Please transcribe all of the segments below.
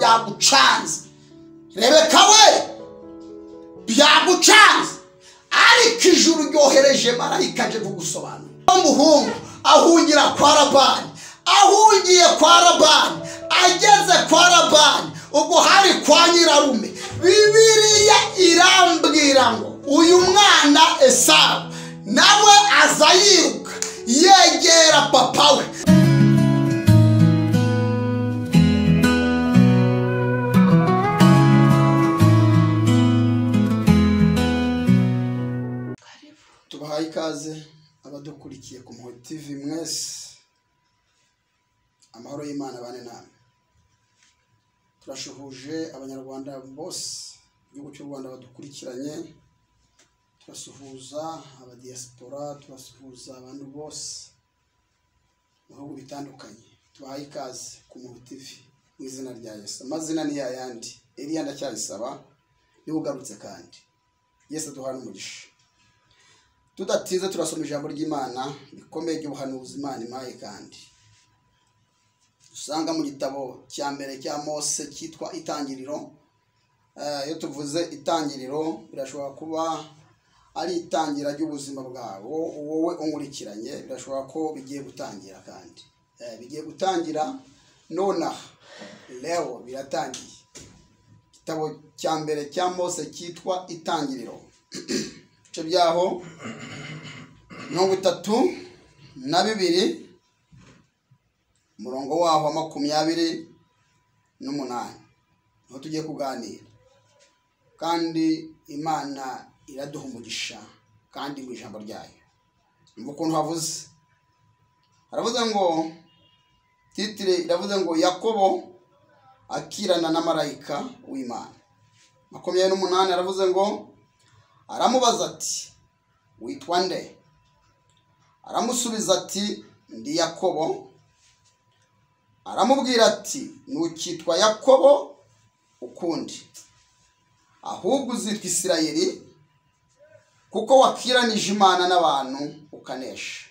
byagucanze Rebeka we byagucanze ariko ijuru ryohereje marayika aje kugusobanura umuhungu ahungira kwa Labani ahungiye kwa Labani ageze kwa Labani ubwo hari kwa nyirarume Bibiliya irambwira ngo uyu mwana Esawu nawe aza yiruka yegera papa we tubahaye ikaze abadukurikiye ku Mpuhwe TV mwese amahoro y'Imana bane namwe turashuhuje abanyarwanda bose igihugu cy'u Rwanda badukurikiranye turasuhuza abadiaspora turasuhuza abantu bose mu bihugu bitandukanye tubahaye ikaze ku Mpuhwe TV mu izina rya Yesu amazina ni yayandi Eliya ndacyabisaba niwe ugarutse kandi Yesu aduhana umugisha tudatinze turasoma ijambo ry'Imana bikomeye by'ubuhanuzi Imana impaye kandi usanga mu gitabo cya mbere cya Mose cyitwa Itangiriro. Iyo tuvuze itangiriro birashobora kuba ari itangira ry'ubuzima bwawe wowe unkurikiranye birashobora ko bigiye gutangira kandi bigiye gutangira nonaha leo biratangiye. Igitabo cya mbere cya Mose cyitwa Itangiriro cyo byaho 32 umurongo waho wa 28 niho tugiye kuganira kandi Imana iraduha umugisha kandi mu ijambo ryayo. Umva ukuntu haravuze ngo titire iravuze ngo Yakobo akirana na marayika w'Imana. 28 aravuze ngo aramubaza ati witwa nde? Aramusubiza ati ndi Yakobo. Aramubwira ati nukitwa Yakobo ukundi ahubwo uzitwa Isirayeli kuko wakiranije Imana n'abantu ukanesha.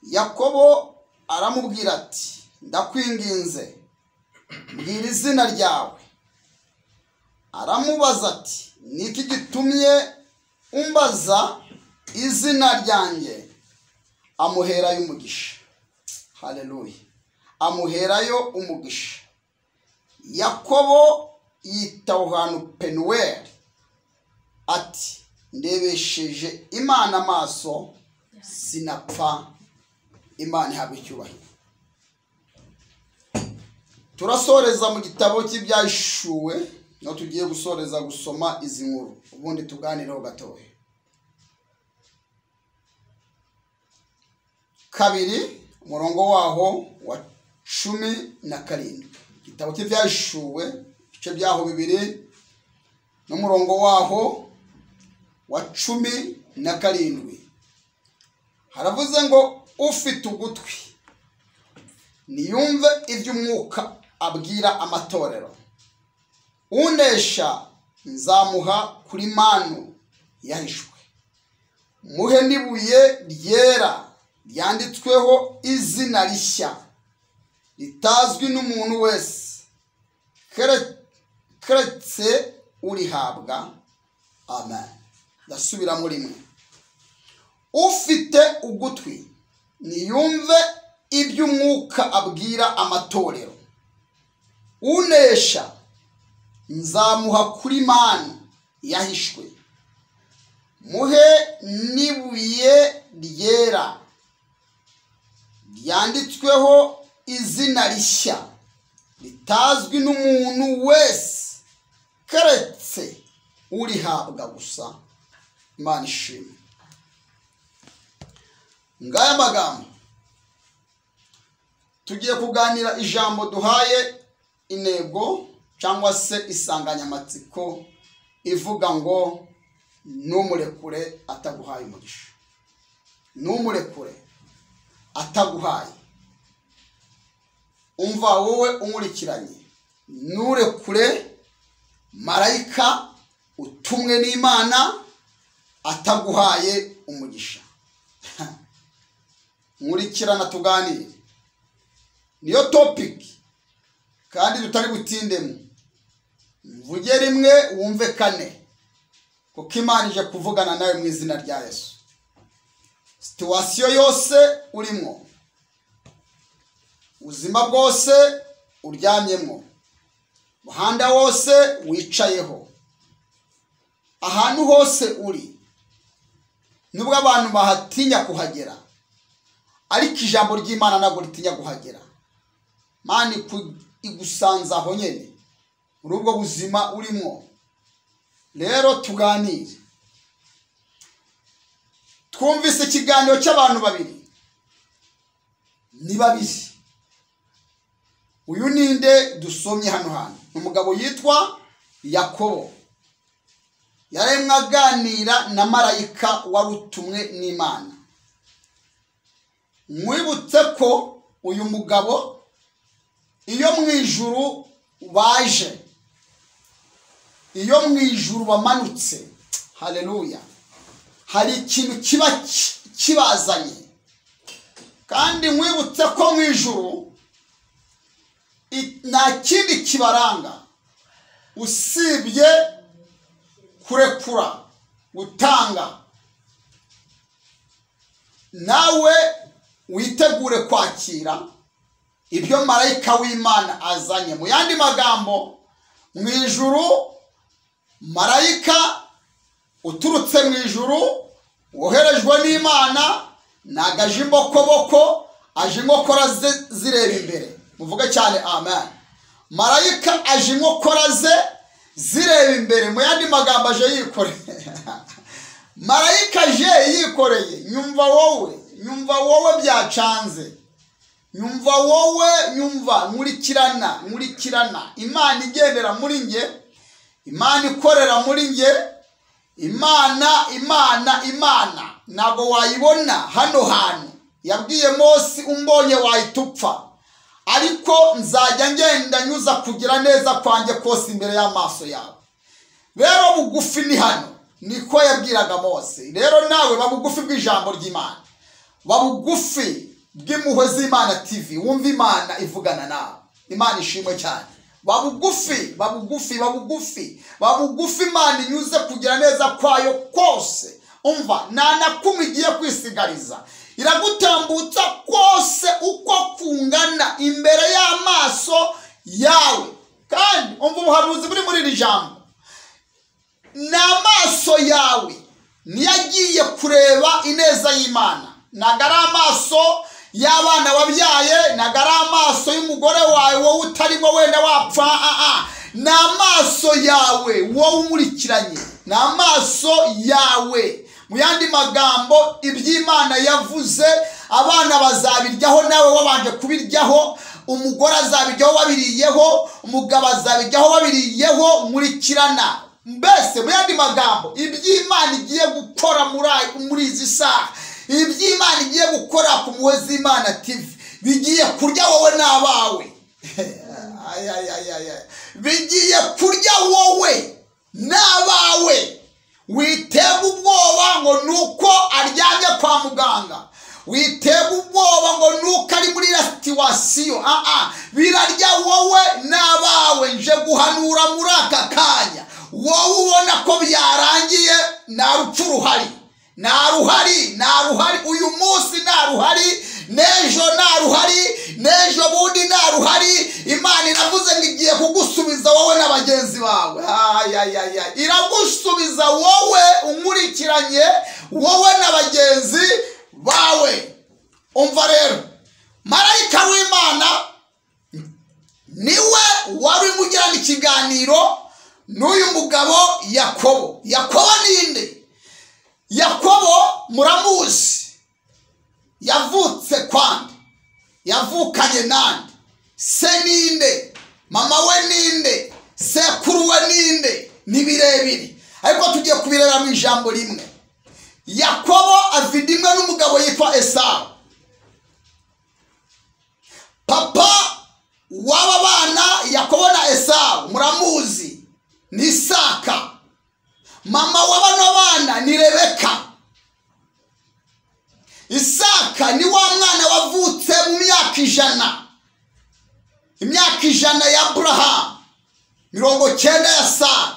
Yakobo aramubwira ati ndakwinginze mbwira izina ryawe. Aramubaza ati niki gitumye umbaza izina ryanjye? Amuherayo umugisha. Haleluya. Amuherayo umugisha. Yakobo yitaho hantu Penuel ati ndebesheje Imana amaso sinapfa. Imana ihabwe icyubahiro. Turasoreza mu gitabo cy'Ibyahishuwe no tugiye gusoreza gusoma izi nkuru ubundi tuganireho gatoya. 2 umurongo waho wa 17 igitabo cy'Ibyahishuwe cyo byaho 2 n'umurongo waho wa 17 haravuze ngo ufite ugutwi niyumve iby'umwuka abwira amatorero. Unesha nzamuha kuri manu yahishwe muhe nibuye ryera ryanditsweho izina rishya litazwi n'umuntu wese keretse urihabwa. Amen. Ndasubira muri mwe. Ufite ugutwi niyumve iby'umwuka abwira amatorero. Unesha nzamuha kuri manu yahishwe muhe nibuye ryera ryanditsweho izina rishya litazwi n'umuntu wese keretse urihabwa gusa. Imana ishimwe. Ngaya magambo tugiye kuganira ijambo duhaye intego cyangwa se isanganyamatsiko ivuga ngo numurekure ataguhaye umugisha. Numurekure ataguhaye. Umva wowe unkurikiranye nurekure marayika utumwe n'Imana ataguhaye umugisha. Nkurikirana tuganire niyo topic kandi tutari butindemo. Mvuge rimwe wumve kane, kuko Imana ije kuvugana nawe mu izina rya Yesu. Situation yose urimo, ubuzima bwose uryamyemo, muhanda wose wicayeho, ahantu hose uri, nubwo abantu bahatinya kuhagera, ariko ijambo ry'Imana ntabwo ritinya kuhagera. Mana igusanza aho nyene muri ubwo buzima urimo. Rero tuganire. Twumvise ikiganiro cy'abantu babiri, ni babiri. Uyu ninde dusomye hano hantu? Umugabo yitwa Yakobo, yaremwe aganira na marayika warutumwe n'Imana. Mwibutse ko uyu mugabo iyo mu ijuru baje, iyo mu ijuru bamanutse, haleluya, hari ikintu kiba kibazanye. Kandi mwibutse ko mu ijuru nta kindi kibaranga usibye kurekura, gutanga. Nawe witegure kwakira ibyo marayika w'Imana azanye. Mu yandi magambo, mu ijuru marayika uturutse mu ijuru woherejwe n'Imana nagaje imbokoboko, aje inkokora zireba imbere. Muvuge cyane amen. Marayika aje inkokora ze zireba imbere. Mu yandi magambo aje yikoreye. Marayika aje yikoreye. Nyumva wowe byacanze. Nyumva wowe, nyumva nkurikirana. Imana igendera muri nge, Imana ikorera muri nge. Imana ntabwo wayibona hano hantu. Yabwiye Mose, umbonye wahitupfa, ariko nzajya ngenda nyuza kugira neza kwanjye kose imbere y'amaso yawe. Rero bugufi ni hano, niko yabwiraga Mose. Rero nawe babugufi bw'ijambo ry'Imana, babugufi bw'impuhwe z'Imana TV. Wumva Imana ivugana nawe. Imana ishimwe cyane. Babugufi. Imana inyuze kugira neza kwayo kose. Umva, nta na kumwe igiye kwisigariza. Iragutambutsa kose uko kungana imbere y'amaso yawe. Kandi umva ubuhanuzi buri muri iri jambo. N'amaso yawe niyo agiye kureba ineza y'Imana. Ntabwo ari amaso y'abana wabyaye, ntabwo ari amaso y'umugore wawe wowe utarimo wenda wapfa. N'amaso yawe wowe umurikiranye, n'amaso yawe. Mu yandi magambo, iby'Imana yavuze abana bazabiryaho nawe wabanje kubiryaho, umugore azabiryaho wabiriyeho, umugabo azabiryaho wabiriyeho. Murikirana. Mbese mu yandi magambo, iby'Imana igiye gukora muri izi saha, iby'Imana igiye gukora ku mpuhwe z'Imana TV, bigiye kurya wowe n'abawe. Bigiye kurya wowe n'abawe. Witega ubwoba ngo nuko aryamye kwa muganga, witega ubwoba ngo nuko ari muri situation. Birarya wowe n'abawe. Nje guhanura muri aka kanya, wowe ubona ko byarangiye, nta rupfu ruhari, nta ruhari. Uyu munsi nta ruhari, n'ejo nta ruhari, n'ejo bundi nta ruhari. Imana iravuze ngo igiye kugusubiza wowe n'abagenzi bawe. Iragusubiza wowe umurikiranye, wowe n'abagenzi bawe. Umva rero, marayika w'Imana niwe wari mugirana ikiganiro n'uyu mugabo Yakobo. Yakobo ninde? Yakobo muramuzi. Yavutse kwande? Yavukanye nande? Se ninde? Mama we ninde? Sekuru we ninde? Ni birebire, ariko tugiye kubireba mu ijambo rimwe. Yakobo afite imwe n'umugabo yitwa Esawu. Papa w'aba bana Yakobo na Esawu muramuzi, ni Isaka. Mama w'abano bana ni Rebeka. Isaka ni wa mwana wavutse mu myaka 100. imyaka 100 ya Abrahamu, 90 ya Sara.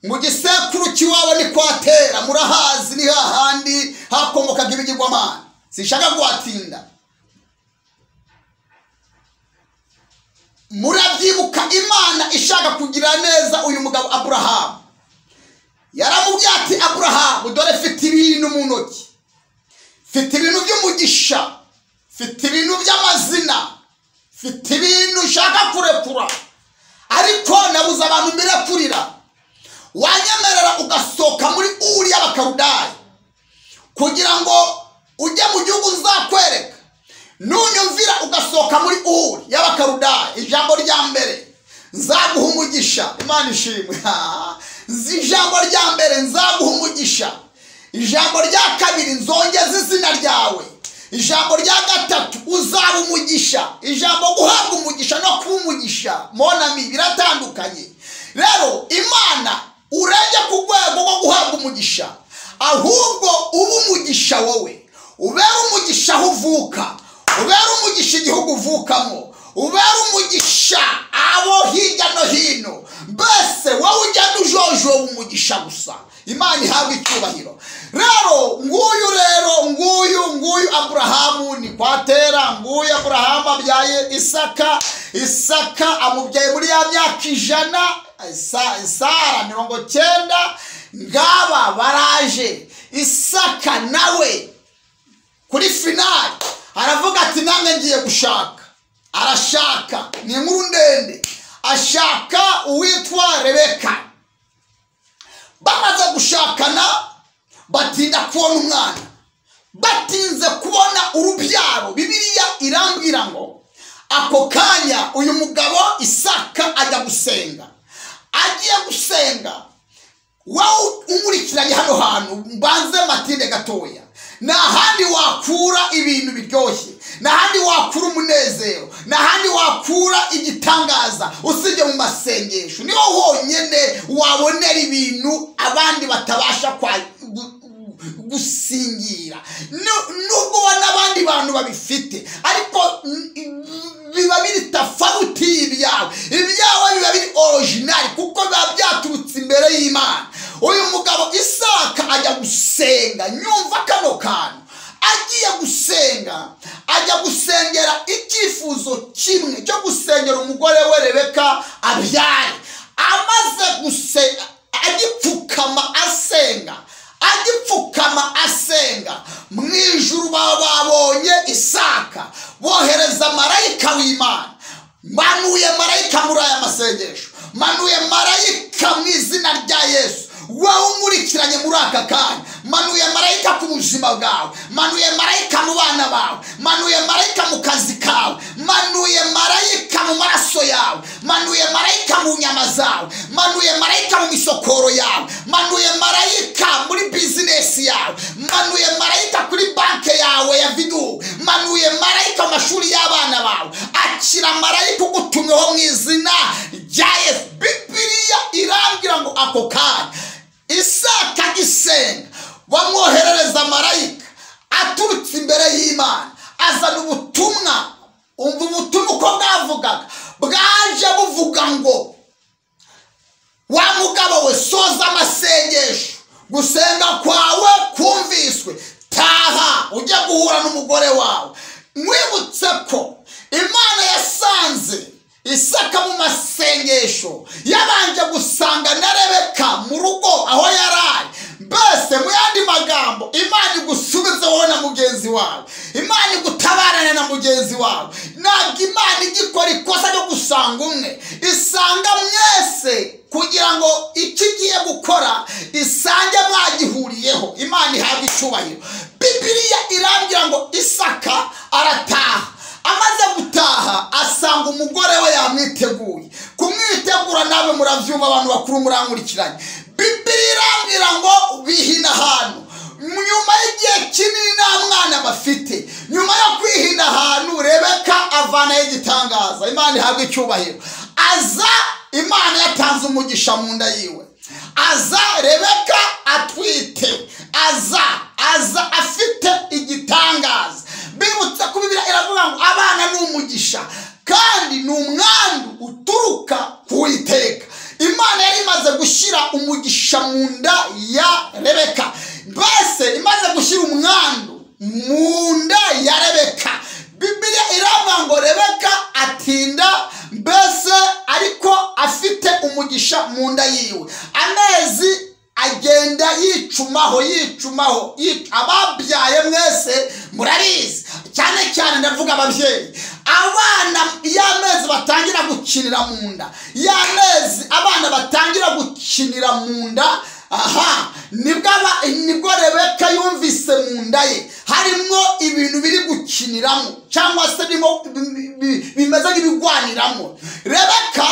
Mu gisekuru kiwabo ni kwatera, murahazi ni hahandi hakomokaga ibigirwamana. Sishaka guhatinda. Murabyibuka Imana ishaka kugira neza uyu mugabo Abrahamu. Yaramubwiye ati Abrahamu, dore mfite ibintu mu ntoki, mfite ibintu by'umugisha, mfite ibintu by'amazina, mfite ibintu ushaka kurekura, ariko nabuze abantu mbirekurira. Wanyemerera ugasohoka muri Uri y'Abakaludaya kugira ngo ujye mu gihugu nzakwereka. Nunyumvira ugasohoka muri Uri y'Abakaludaya, ijambo rya mbere nzaguha umugisha. Imana ishimwe. Ijambo rya mbere nzaguha umugisha. Ijambo rya kabiri nzongeza izina ryawe. Ijambo rya gatatu uzaba umugisha. Ijambo guhabwa umugisha no kuba umugisha monami biratandukanye. Rero Imana urajya ku rwego rwo guhabwa umugisha, ahubwo uba umugisha wowe, ubera umugisha aho uvuka, ubera umugisha igihugu uvukamo, ubera umugisha abo hirya no hino. Mbese wowe ugenda ujojoba umugisha gusa. Imana ihabwa icyubahiro. Rero nguyu Abrahamu ni kwatera. Nguyu Abrahamu abyaye Isaka. Isaka amubyaye muri ya myaka 100, Sara 90. Ngaba baraje. Isaka nawe kuri finali aravuga ati nange ngiye gushaka. Arashaka, ni inkuru ndende. Ashaka uwitwa Rebeka. Bamaze gushakana batinda kubona umwana. Batinze kubona urubyaro, Bibiliya irambwira ngo ako kanya uyu mugabo Isaka ajya gusenga. Agiye gusenga, wowe umurikiranye hano hantu mbanze matinde gatoya. Nahandi wakura ibintu biryoshye, nahandi wakura umunezero, nahandi wakura igitangaza usibye mu masengesho. Niho honyene wabonera ibintu abandi batabasha gusingira. Nubwo n'abandi bantu babifite, ariko biba biri tofauti y'ibyawe. Ibyawe biba biri original kuko biba byaturutse imbere y'Imana. Uyu mugabo Isaka ajya gusenga. Nyumva kano kantu. Agiye gusenga, ajya gusengera icyifuzo kimwe cyo gusengera umugore we Rebeka abyare. Amaze gusenga, agipfukama asenga, mu ijuru babonye Isaka bohereza marayika w'Imana. Manuye marayika muri aya masengesho, manuye marayika mu izina rya Yesu. Wowe umurikiranye muri aka kanya, manuye marayika ku buzima bwawe, manuye marayika mu bana bawe, manuye marayika mu kazi kawe, manuye marayika mu maraso yawe, manuye marayika mu nyama zawe, manuye marayika mu misokoro yawe, manuye marayika muri business yawe, manuye marayika kuri banke yawe ya Vidu, manuye marayika mu mashuri y'abana bawe. Akira marayika ugutumyeho mu izina rya Yesu. Bibiliya irambwira ngo ako kanya Isaka gisenga, bamwoherereza marayika aturutse imbere y'Imana, azana ubutumwa. Umva ubutumwa uko bwavugaga. Bwaje buvuga ngo wa mugabo we, soza amasengesho, gusenga kwawe kumviswe, taha ujye guhura n'umugore wawe. Mwibutse ko Imana yasanze Isaka mu masengesho, yabanje gusanga na Rebeka mu rugo aho yaraye. Mbese mu yandi magambo, Imana igusubize wowe na mugenzi wawe, Imana igutabarane na mugenzi wawe. Ntabwo Imana igikora ikosa ryo gusanga umwe, isanga mwese kugira ngo ikigiye gukora isange mwagihuriyeho. Imana ihabwa icyubahiro. Bibiliya irambwira ngo Isaka arataha. Amaze gutaha asanga umugore we yamwiteguye. Kumwitegura nawe muravyumva abantu bakuru murankurikiranye. Bibiliya irambwira ngo bihina ahantu. Nyuma y'igihe kinini nta mwana bafite, nyuma yo kwihina ahantu, Rebeka avana igitangaza. Imana ihabwa icyubahiro. Aza, Imana yatanze umugisha mu nda yiwe. Aza Rebeka atwite. Aza afite igitangaza. Bibutse ko Bibiliya iravuga ngo abana n'umugisha. umugisha kandi ni umwandu uturuka ku Uwiteka. Imana yari imaze gushyira umugisha mu nda ya Rebeka. Mbese imaze gushyira umwandu mu nda ya Rebeka. Bibiliya iravuga ngo Rebeka atinda mbese ariko afite umugisha mu nda yiwe. Amezi agenda yicumaho ababyaye mwese murarizi cyane cyane ndavuga ababyeyi. Abana y'amezi batangira gukinira mu nda, y'amezi abana batangira gukinira mu nda, nibwo Rebeka yumvise mu nda ye harimo ibintu biri gukiniramo cyangwa se bimeze nk'ibigwaniramo. Rebeka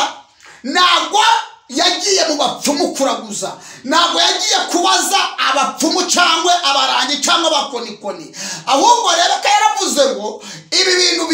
ntabwo yagiye mu bapfumu kuraguza, ntabwo yagiye kubaza abapfumu cyangwa abarangi cyangwa abakonikoni, ahubwo Rebeka yaravuze ngo ibi bintu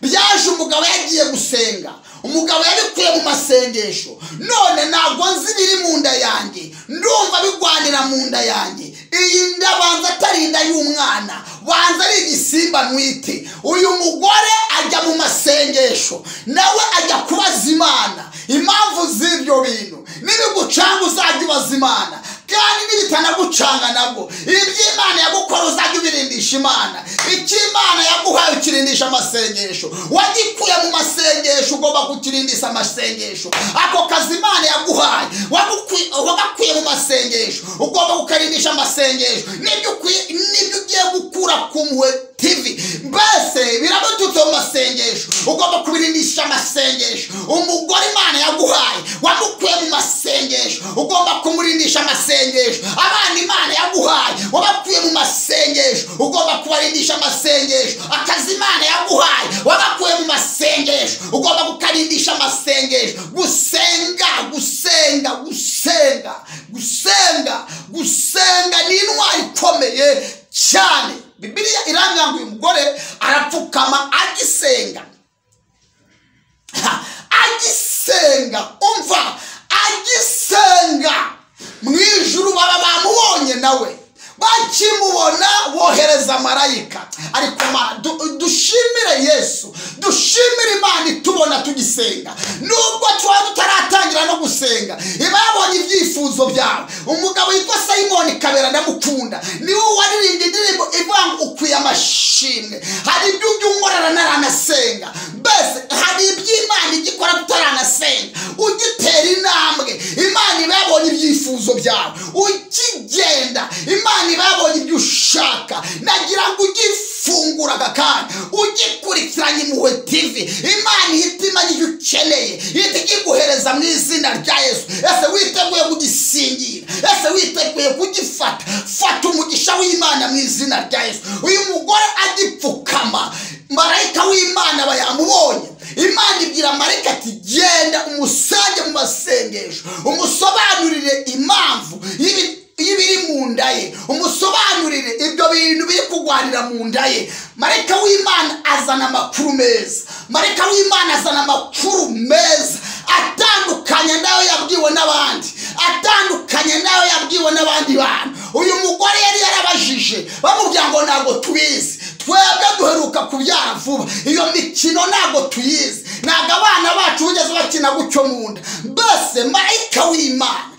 byaje umugabo yagiye gusenga, umugabo yabikuye mu masengesho, none ntabwo nzi biri mu nda yanjye, ndumva bigwanira mu nda yanjye. Iyi nda banza atari inda y'umwana, banza ari igisimba nwite. Uyu mugore ajya mu masengesho, nawe ajya kubaza Imana impamvu z'ibyo bintu. Nibigucanga uzajya ubaza Imana, kandi nibitanagucanga nabwo iby'Imana yagukora uzajya ubirindisha Imana. Icy'Imana yaguhaye ukirindisha amasengesho, wagikuye mu masengesho ugomba kukirindisha amasengesho. Ako kazi Imana yaguhaye wagakuye mu masengesho ugomba kukarindisha amasengesho. Nibyo ugiye gukura ku Mpuhwe TV mbese birabututse mu masengesho, ugomba kubirindisha amasengesho. Umugore Imana yaguhaye wamukuye mu masengesho, ugomba kumurindisha amasengesho. Abana Imana yaguhaye wabakuye mu masengesho, ugomba kubarindisha amasengesho. Akazi Imana yaguhaye wabakuye mu masengesho, ugomba kukarindisha amasengesho. Gusenga ni intwari ikomeye cyane. Bibiliya irambwira ngo uyu mugore arapfukama agisenga, umva, agisenga. Mu ijuru baba bamubonye, nawe bakimubona bohereza marayika. Ariko dushimire Yesu, dushimire Imana itubona tugisenga, nubwo twaba tutaratangira no gusenga. Ibabonye ibyifuzo byawe. Umugabo yitwa Simon Kabera ndamukunda, niwe waririmbye indirimbo ivuga ngo ukwiye amashimwe. Hari ibyo unkorera naranasenga, mbese hari iby'Imana igikora tutaranasenga. Ugitera intambwe, Imana ibabonye ibyifuzo byawe. Ukigenda, Imana ibabonye ibyo ushaka. Nagira ngo ugifungura akakanya, ugikurikiranye Impuhwe TV, Imana ihita imenya ibyo ukeneye, ihita igiguhereza mu izina rya Yesu. Ese witeguye kugisingira? Ese witeguye kugifata? Fata umugisha w'Imana mu izina rya Yesu. Uyu mugore agipfukama, marayika w'Imana bayamubonye. Imana ibwira marayika ati genda umusange mu masengesho, umusobanurire impamvu y'ibiri mu nda ye, umusobanurire ibyo bintu biri kugwanira mu nda ye. Marayika w'Imana azana amakuru meza, marayika w'Imana azana amakuru meza atandukanye nayo yabwiwe n'abandi, atandukanye nayo yabwiwe n'abandi bantu. Uyu mugore yari yarabajije bamubwira ngo ntabwo tubizi, twebwe duheruka kubyara vuba, iyo mikino ntabwo tuyizi, ntabwo abana bacu bigeze bakina gutyo mu nda. Mbese marayika w'Imana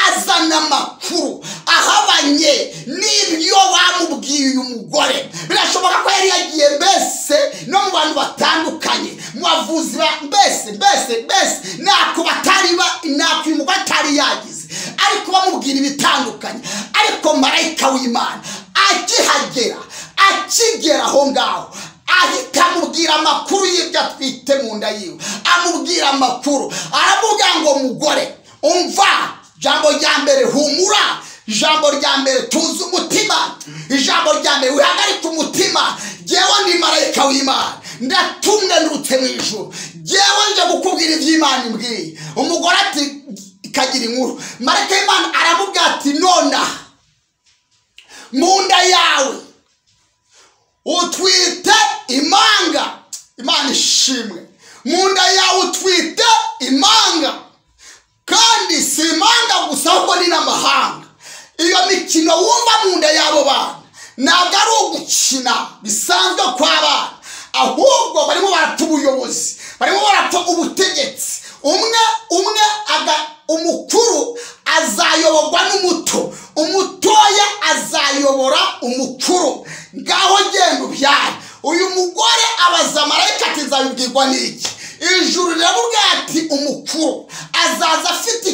azana amakuru ahabanye n'ibyo bamubwiye uyu mugore. Birashoboka ko yari yagiye mbese no mu bantu batandukanye, mu bavuzi mbese nakwimugwa atari yagize, ariko bamubwira ibitandukanye. Ariko marayika w'Imana akigera aho ngaho, ahita amubwira amakuru y'ibyo atwite mu nda yiwe. Amubwira amakuru, aramubwira ngo mugore umva, ijambo rya mbere humura, ijambo rya mbere tuzi umutima, ijambo rya mbere wihagarika umutima. Jyewe ndi marayika w'Imana, ndatumwe nurutse mu ijuru, jyewe nje gukubwira iby'Imana imbwiye. Umugore ati kagira inkuru. Marayika w'Imana aramubwira ati nona mu nda yawe utwite imanga. Imana ishimwe. Mu nda yawe utwite imanga, kandi si imanga gusa ahubwo ni n'amahanga. Iyo mikino wumva mu nda y'abo bana ntabwo ari ugukina bisanzwe kw'abana, ahubwo barimo barapfa ubuyobozi, barimo barapfa ubutegetsi. Umukuru azayoborwa n'umuto, umutoya azayobora umukuru. Ngaho genda ubyare. Uyu mugore abaza marayika ati nzabibwirwa n'iki? Ijuru riravuga ati umukuru azaza afite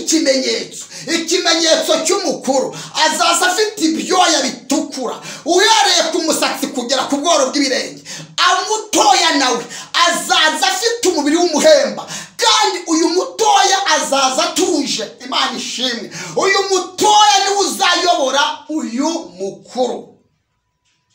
ikimenyetso cy'umukuru, azaza afite ibyoya bitukura uhereye ku musatsi kugera ku bworo bw'ibirenge. Amutoya nawe azaza afite umubiri w'umuhemba, kandi uyu mutoya azaza atuje. Imana ishimwe. Uyu mutoya niwe uzayobora uyu mukuru.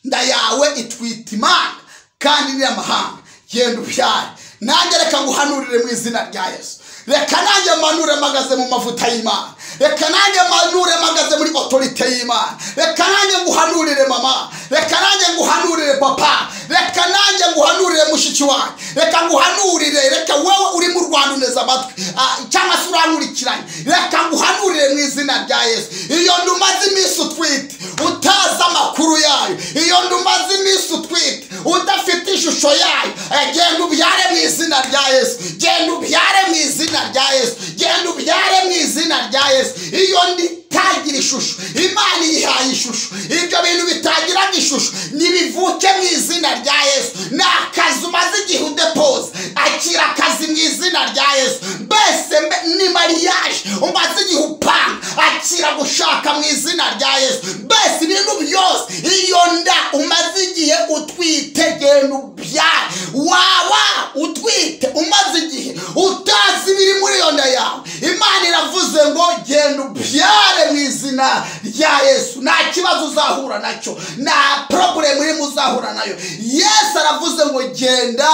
Nda yawe itwita Imana kandi ni amahanga. Genda ubyare. Nanjye reka nguhanurire mu izina rya Yesu. Reka nanjye manure magaze mu mavuta y'Imana. Reka nanjye manure magaze muri autorite y'Imana. Reka nanjye nguhanurire mama. Reka nanjye nguhanurire papa. Reka nanjye nguhanurire mushiki wanjye. Reka nguhanurire. Reka wewe uri mu Rwanda uneza amatwi cyangwa se urankurikiranye. Reka nguhanurire mu izina rya Yesu. Iyo ndumaze iminsi utwite utazi amakuru yayo, iyo ndumaze iminsi utwite udafite ishusho yayo, genda ubyare mu izina rya Yesu. Genda ubyare mu izina rya Yesu. Genda ubyare mu izina rya Yesu. Iyo nditagira ishusho, Imana yihaye ishusho. Ibyo bintu bitagira ishusho nibivuke mu izina rya Yesu. Nakazi umaze igihe udepoza, akira akazi mu izina rya Yesu. Mbese ni mariage umaze igihe upanga, akira gushaka mu izina rya Yesu. Mbese ibintu byose, iyo nda umaze igihe utwite, genda ubyare. Waba utwite umaze igihe utazi ibiri muri iyo nda yawe, Imana iravuze ngo genda ubyare mu izina rya Yesu. Nta kibazo uzahura nacyo, nta problem uri muzahura nayo. Yesu aravuze ngo genda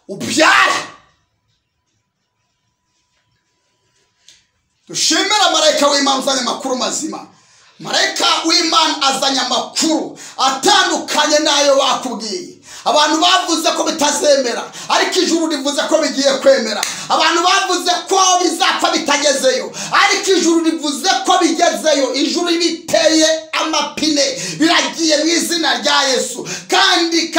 ubyare. Dushimira marayika w'Imana uzanye amakuru mazima. Marayika w'Imana azanye amakuru atandukanye nayo bakubwiye. Abantu bavuze ko bitazemera, ariko ijuru rivuze ko bigiye kwemera. Abantu bavuze ko bizapfa bitagezeyo, ariko ijuru rivuze ko bigezeyo. Ijuru biteye amapine, biragiye mu izina rya Yesu. Kandi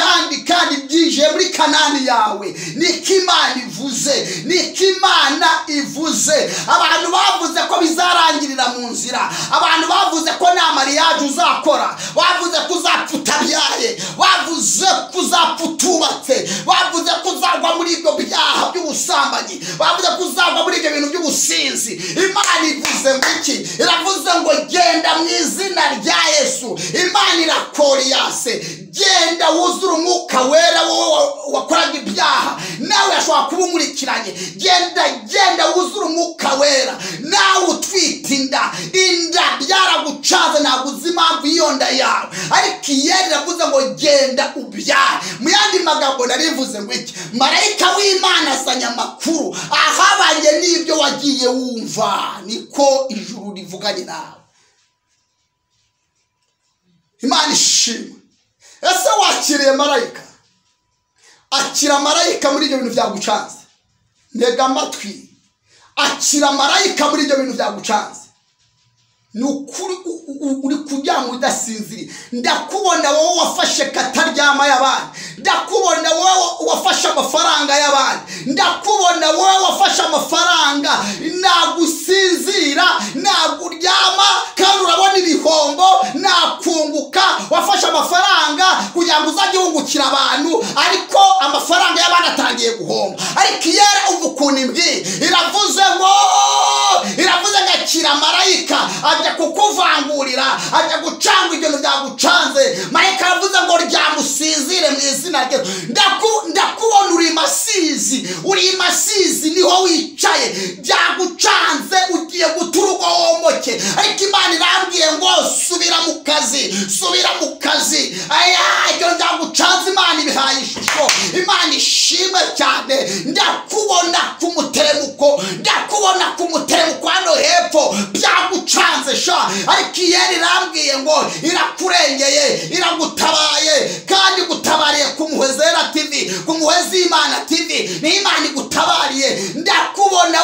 byije muri Kanani yawe. Niko Imana ivuze, niko Imana ivuze. Abantu bavuze ko bizarangirira mu nzira, abantu bavuze ko nta mariage uzakora, bavuze ko uzapfa utabyaye, bavuze ko uzapfa utubatse, bavuze ko uzagwa muri ibyo byaha by'ubusambanyi, bavuze ko uzagwa muri ibyo bintu by'ubusinzi. Imana ivuze ngo iki? Iravuze ngo genda mu izina rya Yesu. Imana irakoriyase, genda wuzure umwuka wera. Wowe wakoraga ibyaha nawe yashobora kuba umurikiranye, genda wuzure umwuka wera. Nawe utwite inda byaragucaze, ntabwo uzi impamvu iyo nda yawe, ariko Yeri iravuze ngo genda ubyare. Mu yandi magambo narivuze ngo iki? Marayika w'Imana azanye amakuru ahabanye n'ibyo wagiye wumva. Niko ijuru rivuganye nawe. Imana ishimwe. Ese wakiriye marayika? Akira marayika muri ibyo bintu byagucanze. Ntega amatwi. Akira marayika muri ibyo bintu byagucanze. Nukuri uri kuryama udasinziriye. Ndakubona wowe wafashe kataryama y'abandi. Ndakubona wowe wafashe amafaranga y'abandi. Ndakubona wowe wafashe amafaranga, nagusinzira, naguryama, kandi urabona ibihombo, nakunguka. Wafashe amafaranga kugira ngo uzajye wungukira abantu, ariko amafaranga y'abandi atangiye guhomba. Ariko Yera umva ukuntu imbwiye, iravuze akira marayika ajya kukuvangurira, ajya gucanga ibyo byagucanze. Marayika aravuze ngo ryamusinzire mu izina rye. Ndakubona uri masizi niho wicaye, byagucanze ugiye guturuka womoke. Ariko Imana irambwiye ngo subira mu kazi. Ibyo byagucanze Imana ibihaye ishusho. Imana ishimwe cyane. Ndakubona ku muteremuko hano hepfo, byagucanze sha. Ariko Yeri irambwiye ngo irakurengeye, iragutabaye, kandi gutabariye ku Muhezera TV, ku Muhezi Imana TV. Ni Imana igutabariye. Ndakubona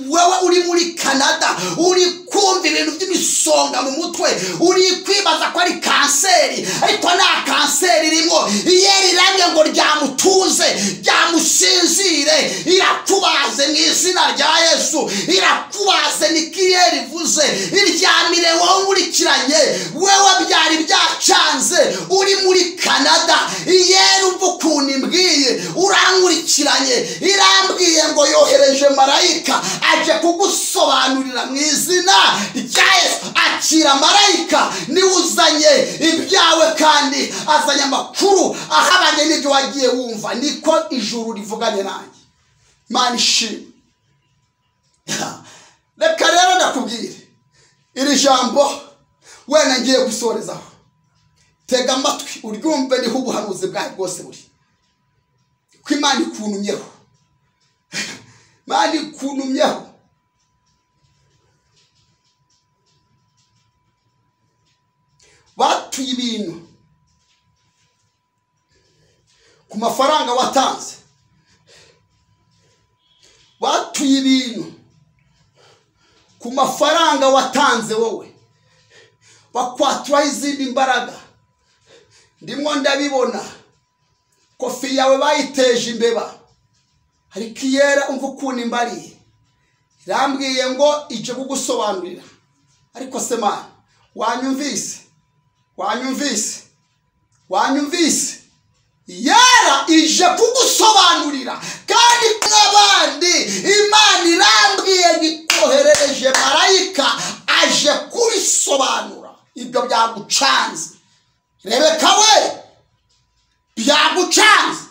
wewe uri muri Canada, uri kumva ibintu by'imisonga mu mutwe, uri kwibaza ko ari kanseri, ariko nta kanseri irimo. Yeri irambye ngo ryamutuze ryamusinzire irakubaze mu izina rya Yesu irakubaze nikiyeri vuze iryamire wowe nkurikiranye wewe byari byacanze uri muri Canada iyeri ukuntu imbwiye urankurikiranye irambwiye ngo yohereje marayika aje kugusobanurira mu izina rya Yesu akira marayika ni uzanye ibyawe kandi azanye amakuru ahabanye n'ibyo wagiye wumva niko ijuru rivuganye nanjye Imana ishimwe reka rero ndakubwire iri jambo wena ngiye gusorezaho tega amatwi uryumve niho ubuhanuzi bwawe bwose buri ko Imana ikunumyeho Imana ikunumyeho batuye ibintu ku mafaranga watanze batuye ibintu ku mafaranga watanze wowe bakwatura izindi mbaraga ndimo ndabibona kofi yawe bayiteje imbeba ariko iyera umva ukuntu imbariye irambwiye ngo ije kugusobanurira ariko se Mana wanyumvise yera ije kugusobanurira kandi n'abandi Imana irambwiye gikoherereje marayika aje kubisobanura ibyo byagucanze Rebeka we byagucanze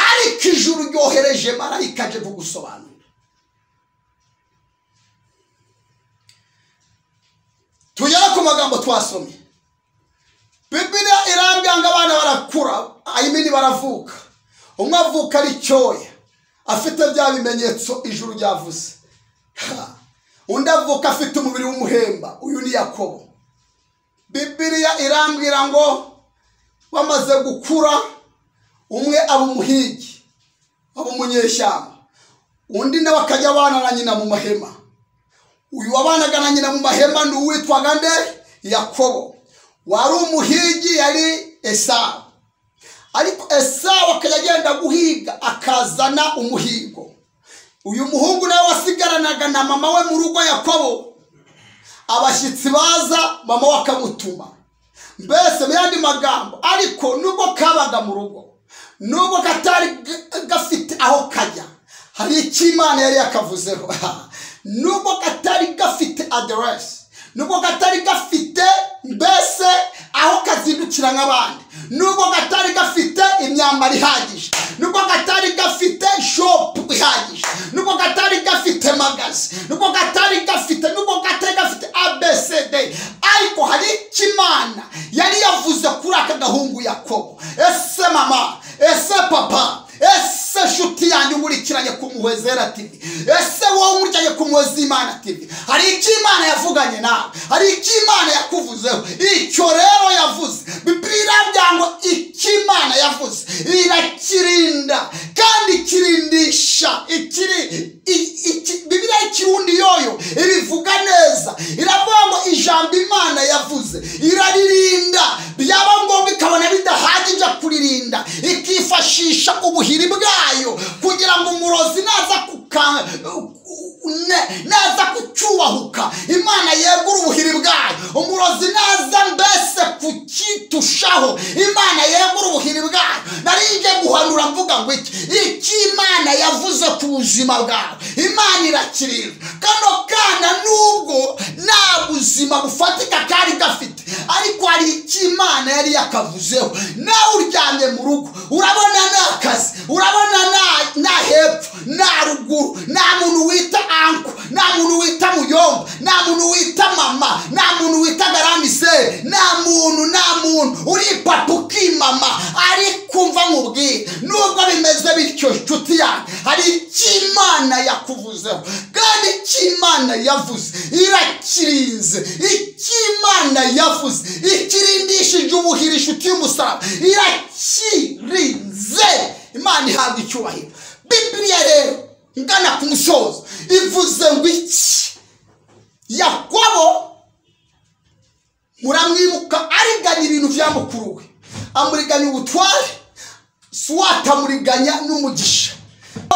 ariko ijuru ryohereje marayika aje kugusobanurira tugera ku magambo twasomye Biblia irambwira ngo abana barakura ayimini baravuka umwe avuka ari cyoya afite bya bimenyetso ijuru ryavuze undi avuka afite umubiri w'umuhemba uyu ni Yakobo Biblia irambwira ngo bamaze gukura umwe aba umuhigi aba umunyeshyamba undi nawe akajya abana na nyina mu mahema uyu wabanaga na nyina mu mahema ni uwitwaga nde Yakobo wari umuhigi yari Esawu ariko Esawu akajya agenda guhiga akazana umuhigo uyu muhungu nawe wasigaranaga na mama we mu rugo Yakobo abashyitsi baza mama wakamutuma mbese mu yandi magambo ariko nubwo kabaga mu rugo nubwo katari gafite aho kajya hari icyo Imana yari yakavuzeho nubwo katari gafite address nubwo katari gafite mbese aho kazindukira nk'abandi nubwo katari gafite imyambaro ihagije nubwo katari gafite shop ihagije nubwo katari gafite magazi nubwo katari gafite ABCD ariko hari Imana yari yavuze kuri aka gahungu Yakobo ese mama ese papa ese shuti yanjye nkurikiranye ku Muhwezera TV ese wowe nkurikiranye ku Muhwezimana TV hari icyo Imana yavuganye nawe hari icyo Imana yakuvuzeho icyo rero yavuze Biblia irambwira ngo icyo Imana yavuze irakirinda kandi kirindisha Biblia ikirundi yoyo ibivuga neza iravuga ngo ijambo Imana yavuze iraririnda byaba ngombwa ikabona bidahagije kuririnda ikifashisha ubuhiri bwayo kugira ngo umurozi naza kucyubahuka Imana yegura ubuhiri bwayo umurozi naza mbese kukitushaho Imana yegura ubuhiri bwayo narinje guhanura mvuga ngo iki Imana yavuze ku buzima bwawe Imana irakirinda kana nubwo nta buzima bufatika kari gafite ariko hari icyo Imana yari yakavuzeho nawe uryamye mu rugo urabona n'akazi urabona nta hepfo nta ruguru nta muntu wita anko nta muntu wita muyomba nta muntu wita mama nta muntu wita garamisere nta muntu uri papa ukimama ariko umva mubwire nubwo bimeze bityo nshuti yanjye hari icyo Imana yakuvuzeho kandi icyo Imana yavuze irakirinze icyo Imana yavuze ikirindishije ubuhiri inshuti y'umusaraba irakirinze Imana ihabwa icyubahiro Biblia rero ngana ku musozo ivuze ngo iki Yakobo muramwibuka ariganya ibintu bya mukuru we amuriganya ubutware suwatamuriganya n'umugisha.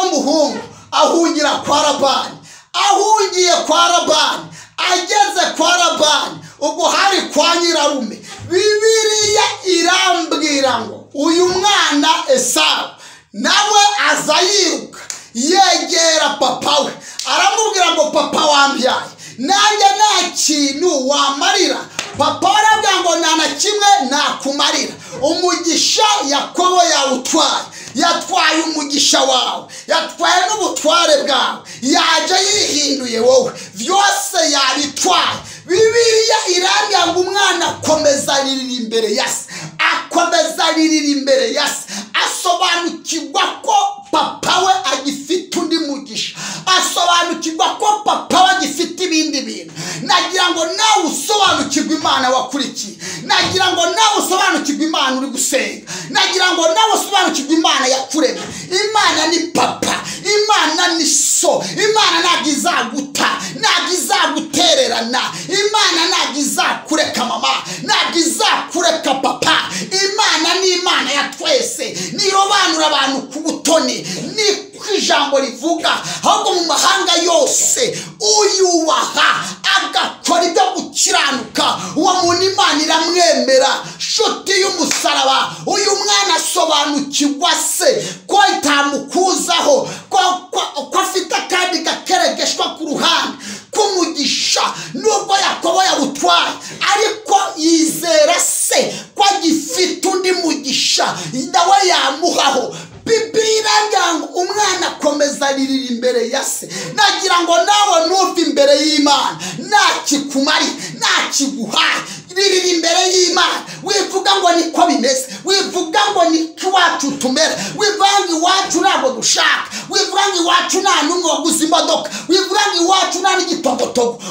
Umuhungu ahungira kwa Labani, ahungiye kwa Labani, ageze kwa Labani ubwo hari kwa nyirarume. Bibiliya irambwira ngo uyu mwana Esawu nawe aza yiruka yegera papa we, aramubwira ngo papa wambyaye, nanjye nta kintu wamarira. Papa arabwira ngo nta na kimwe nakumarira. Umugisha Yakobo yawutwaye, yatwaye umugisha wawe, yatwaye n'ubutware bwawe, yaje yihinduye wowe, byose yabitwaye. Bibiliya irambwira ngo umwana akomeza aririra imbere ya se, akomeza aririra imbere ya se, asobanukirwa ko papa we agifite undi mugisha, asobanukirwa ko papa we agifite ibindi bintu. Nagira ngo nawe usobanukirwe Imana wakurikiye, nagira ngo nawe usobanukirwe Imana uri gusenga, nagira ngo nawe usobanukirwe Imana yakuremye. Imana ni papa, Imana ni so, Imana ntabwo izaguta, ntabwo izagutererana, Imana ntabwo izakureka mama, ntabwo izakureka papa. Imana ni Imana ya twese, nirobanura abantu ku butoni, ni ijambo rivuga. Ahubwo mu mahanga yose uyubaha agakora ibyo gukiranuka, uwo muntu Imana iramwemera. Nshuti y'umusaraba, uyu mwana asobanukirwa se ko itamukuzaho, ko afite akandi gakeregeshwa ku ruhande k'umugisha. Nubwo Yakobo yawutwaye, ariko yizera se ko agifite undi mugisha nawe yamuhaho. Bibiliya irambwira ngo umwana akomeza aririra imbere ya se. Nagira ngo nawe nuve imbere y'Imana, ntakikumari, ntakiguhaye. Ririra imbere y'Imana, wivuga ngo niko bimeze, wivuga ngo niko iwacu tumera, wivuga ngo iwacu ntabwo dushaka, wivuga ngo iwacu nta n'umwe waguze imodoka, wivuga ngo iwacu nta n'igitogotogo.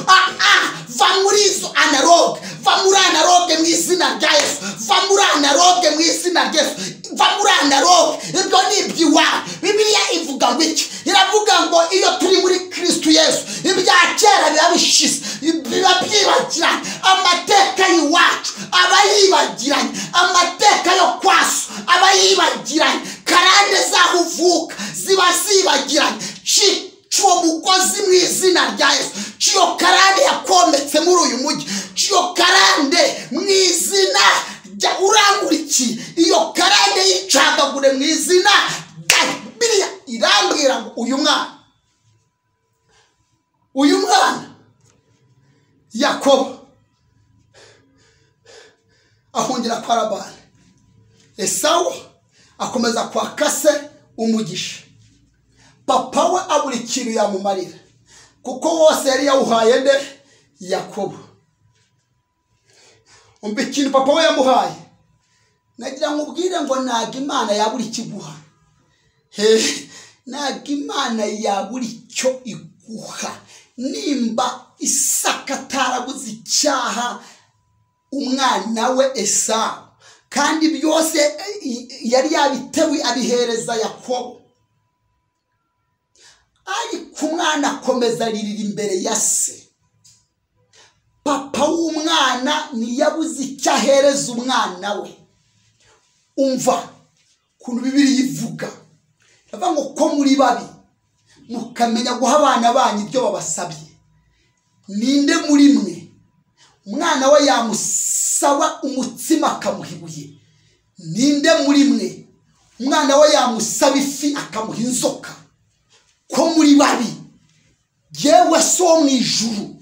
Va muri izo analogue, va muri analogue mu izina rya Yesu, va muri analogue mu izina rya Yesu, va muri analogue. Ibyo ni iby'iwawe. Bibiliya ivuga ngo iki? Iravuga ngo iyo turi muri Kristo Yesu, ibya kera biba bishize, biba byibagiranye. Amateka y'iwacu aba yibagiranye, amateka yo kwaso aba yibagiranye, karande zaho uvuka ziba zibagiranye. Ciyo mukozi mu izina rya Yesu, ciyo karande yakometse muri uyu mujyi, ciyo karande mu izina rya urangurikiye, iyo karande yicagagure mu izina rya Bibiliya irambwira ngo uyu mwana Yakobo ahungira kwa Labani. Esawu akomeza kwaka se umugisha. Papa we abura ikintu yamumarira, kuko wose yari yawuhaye nde? Yakobo. Umva ikintu papa we yamuhaye. Nagira ngo ubwire ngo ntabwo Imana yabura ikiguha. Ntabwo Imana yabura icyo iguha. Nimba Isaka atarabuze icyaha umwana we Esawu, kandi byose yari yabitewe abihereza Yakobo, ariko umwana akomeza aririra imbere ya se. Papa w'umwana ntiyabuze icyo ahereza umwana we. Umva kuntu Bibiliya ivuga, iravuga ngo ko muri babi mukamenya guha abana banyu ibyo babasabye. Ninde muri mwe umwana we yamusaba umutsima akamuha ibuye? Ninde muri mwe umwana we yamusaba ifi akamuha inzoka? Ko muri babi, yewe so mu ijuru,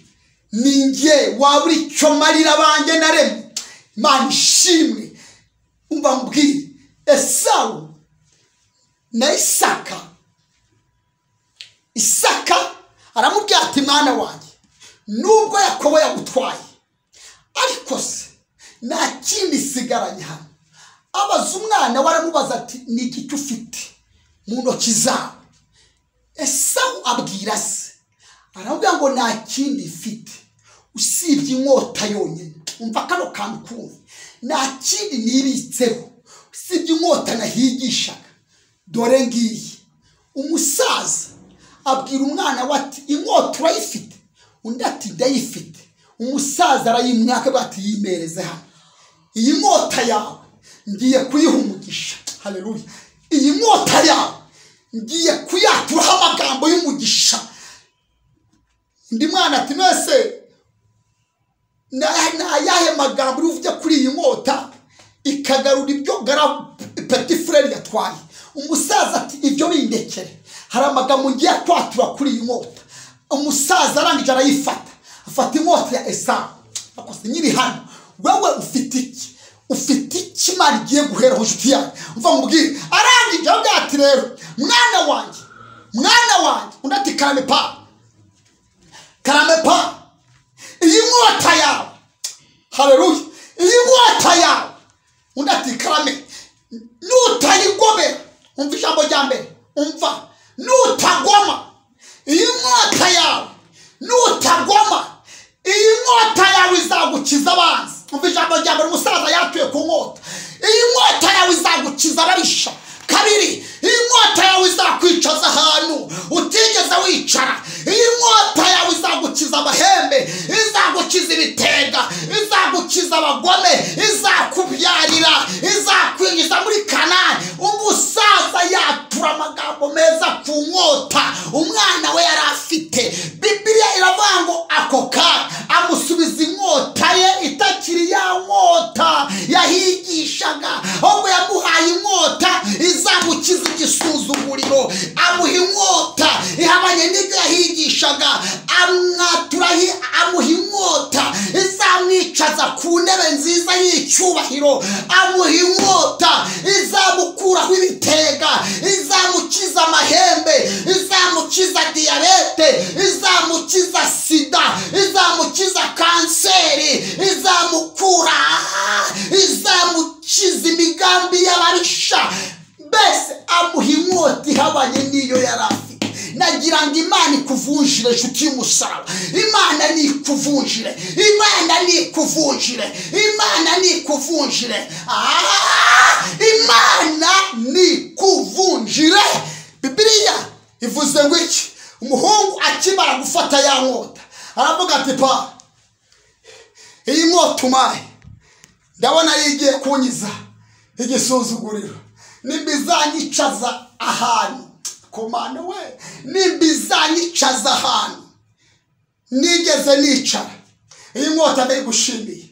ninjye wabura icyo marira abanjye naremye. Imana ishimwe. Umva mbwire, Esawu na Isaka aramubwira ati mwana wanjye, nubwo Yakobo yagutwaye, ariko se nta kindi sigaranye hano. Abaza umwana we aramubaza ati ni iki ufite mu ntoki zawe? Esawu abwira se, aramubwira ngo nta kindi mfite usibye inkota yonyine. Umva kano kantu kumva, nta kindi nibitseho usibye inkota nahigishaga. Dore ngiyi. Umusaza abwira umwana we ati inkota urayifite? Undi ati ndayifite. Umusaza arayimwaka bati yimereze hano, iyi nkota yawe ngiye kuyiha umugisha. Haleluya. iyi nkota yawe ngiye kuyaturaho amagambo y'umugisha. Ndi mwana ati mwese ayahe magambo uvuga kuri iyi nkota ikagarura ibyo Petit Frere yatwaye. Umusaza ati ibyo bindekere, hari amagambo ngiye kwatura kuri iyi nkota. Umusaza arangije arayifata, afata inkota ya Esawu. Akose nyiri hano, wewe ufite iki? Ufite iki Imana igiye guheraho nshuti yanjye? Umva mubwire, arangije avuga ati rero mwana wanjye undi ati karame pa iyi nkota yawe, haleluya, iyi nkota yawe, undi ati karame, nutayigomera, umva ijambo rya mbere, umva, nutagoma iyi nkota yawe, nutagoma iyi nkota yawe izagukiza abanzi. Umva ijambo rya mbere, umusaza yatuye ku nkota. Iyi nkota yawe izagukiza ababisha. Kabiri, iyi nkota yawe izakwicaza ahantu utigeze wicara. Iyi nkota yawe izagukiza amahembe, izagukiza ibitega, izagukiza abagome, izakubyarira, izakwinjiza muri Kanani. Umusaza yatura amagambo meza ku nkota umwana we yari afite. Bibiliya iravuga ngo ako kanya amusubiza inkota ye itakiri ya nkota yahigishaga, ahubwo yamuhaye inkota izamukiza igisuzuguriro. Amuha inkota ihabanye n'ibyo yahigishaga, amuha inkota izamwicaza ku ntebe nziza y'icyubahiro. Amuha inkota izamukuraho ibitega, izamukiza amahembe, izamukiza diyabete, izamukiza sida, izamukiza kanseri, izamukiza imigambi y'abarisha. Mbese amuha inkota ihabanye n'iyo yari afite. Nagira ngo Imana ikuvunjire nshuti y'umusaraba. Imana nikuvunjire, Imana nikuvunjire, Imana nikuvunjire, Imana nikuvunjire. Bibiliya ivuze ngo iki? Umuhungu akimara gufata ya nkota aravuga ati pa, iyi nkota umpaye ndabona yigiye kunyiza igisuzuguriro. Nimbizanyicaza ahantu, komana we, nimbizanyicaza ahantu nigeze nicara, iyi nkota ndayigushimiye.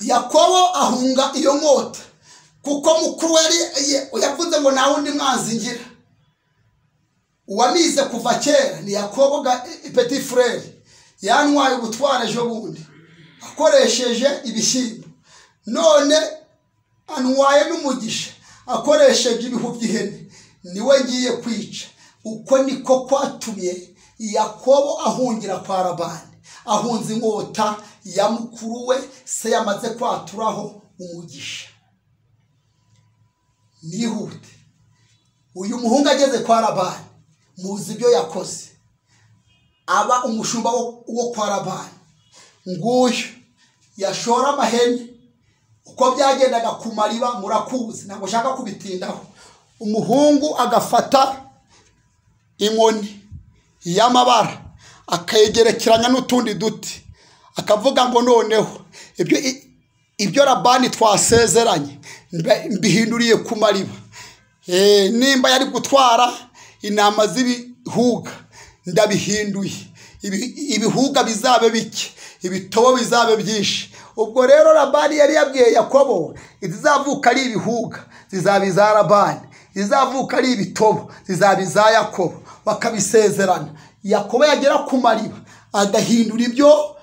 Yakobo ahunga iyo nkota kuko mukuru yari yavuze ngo nta wundi mwanzi ngira. Uwamize kuva kera ni Yakobo Petit Frere. Yantwaye ubutware ejo bundi akoresheje ibishyimbo, none antwaye n'umugisha akoresheje ibihu by'ihene. Niwe ngiye kwica. Uko niko kwatumye Yakobo ahungira kwa Labani, ahunze inkota ya mukuru we se yamaze kwaturaho umugisha. Nihute, uyu muhungu ageze kwa Labani, muzi ibyo yakoze. Aba umushumba wo kwa Labani. Nguyu yashora amahene, uko byagendaga ku mariba murakuzi, ntabwo shaka kubitindaho. Umuhungu agafata inkoni y'amabara akayegerekeranya n'utundi duti, akavuga ngo noneho ibyo Labani twasezeranye mbihinduriye ku mariba. Nimba yari gutwara inama z'ibihuga, ndabihinduye, ibihuga bizabe bike, ibitobo bizabe byinshi. Ubwo rero Labani yari yabwiye Yakobo, izizavuka ari ibihuga zizaba iza Labani, izizavuka ari ibitobo zizaba iza Yakobo. Bakabisezerana. Yakobo yagera ku mariba agahindura ibyo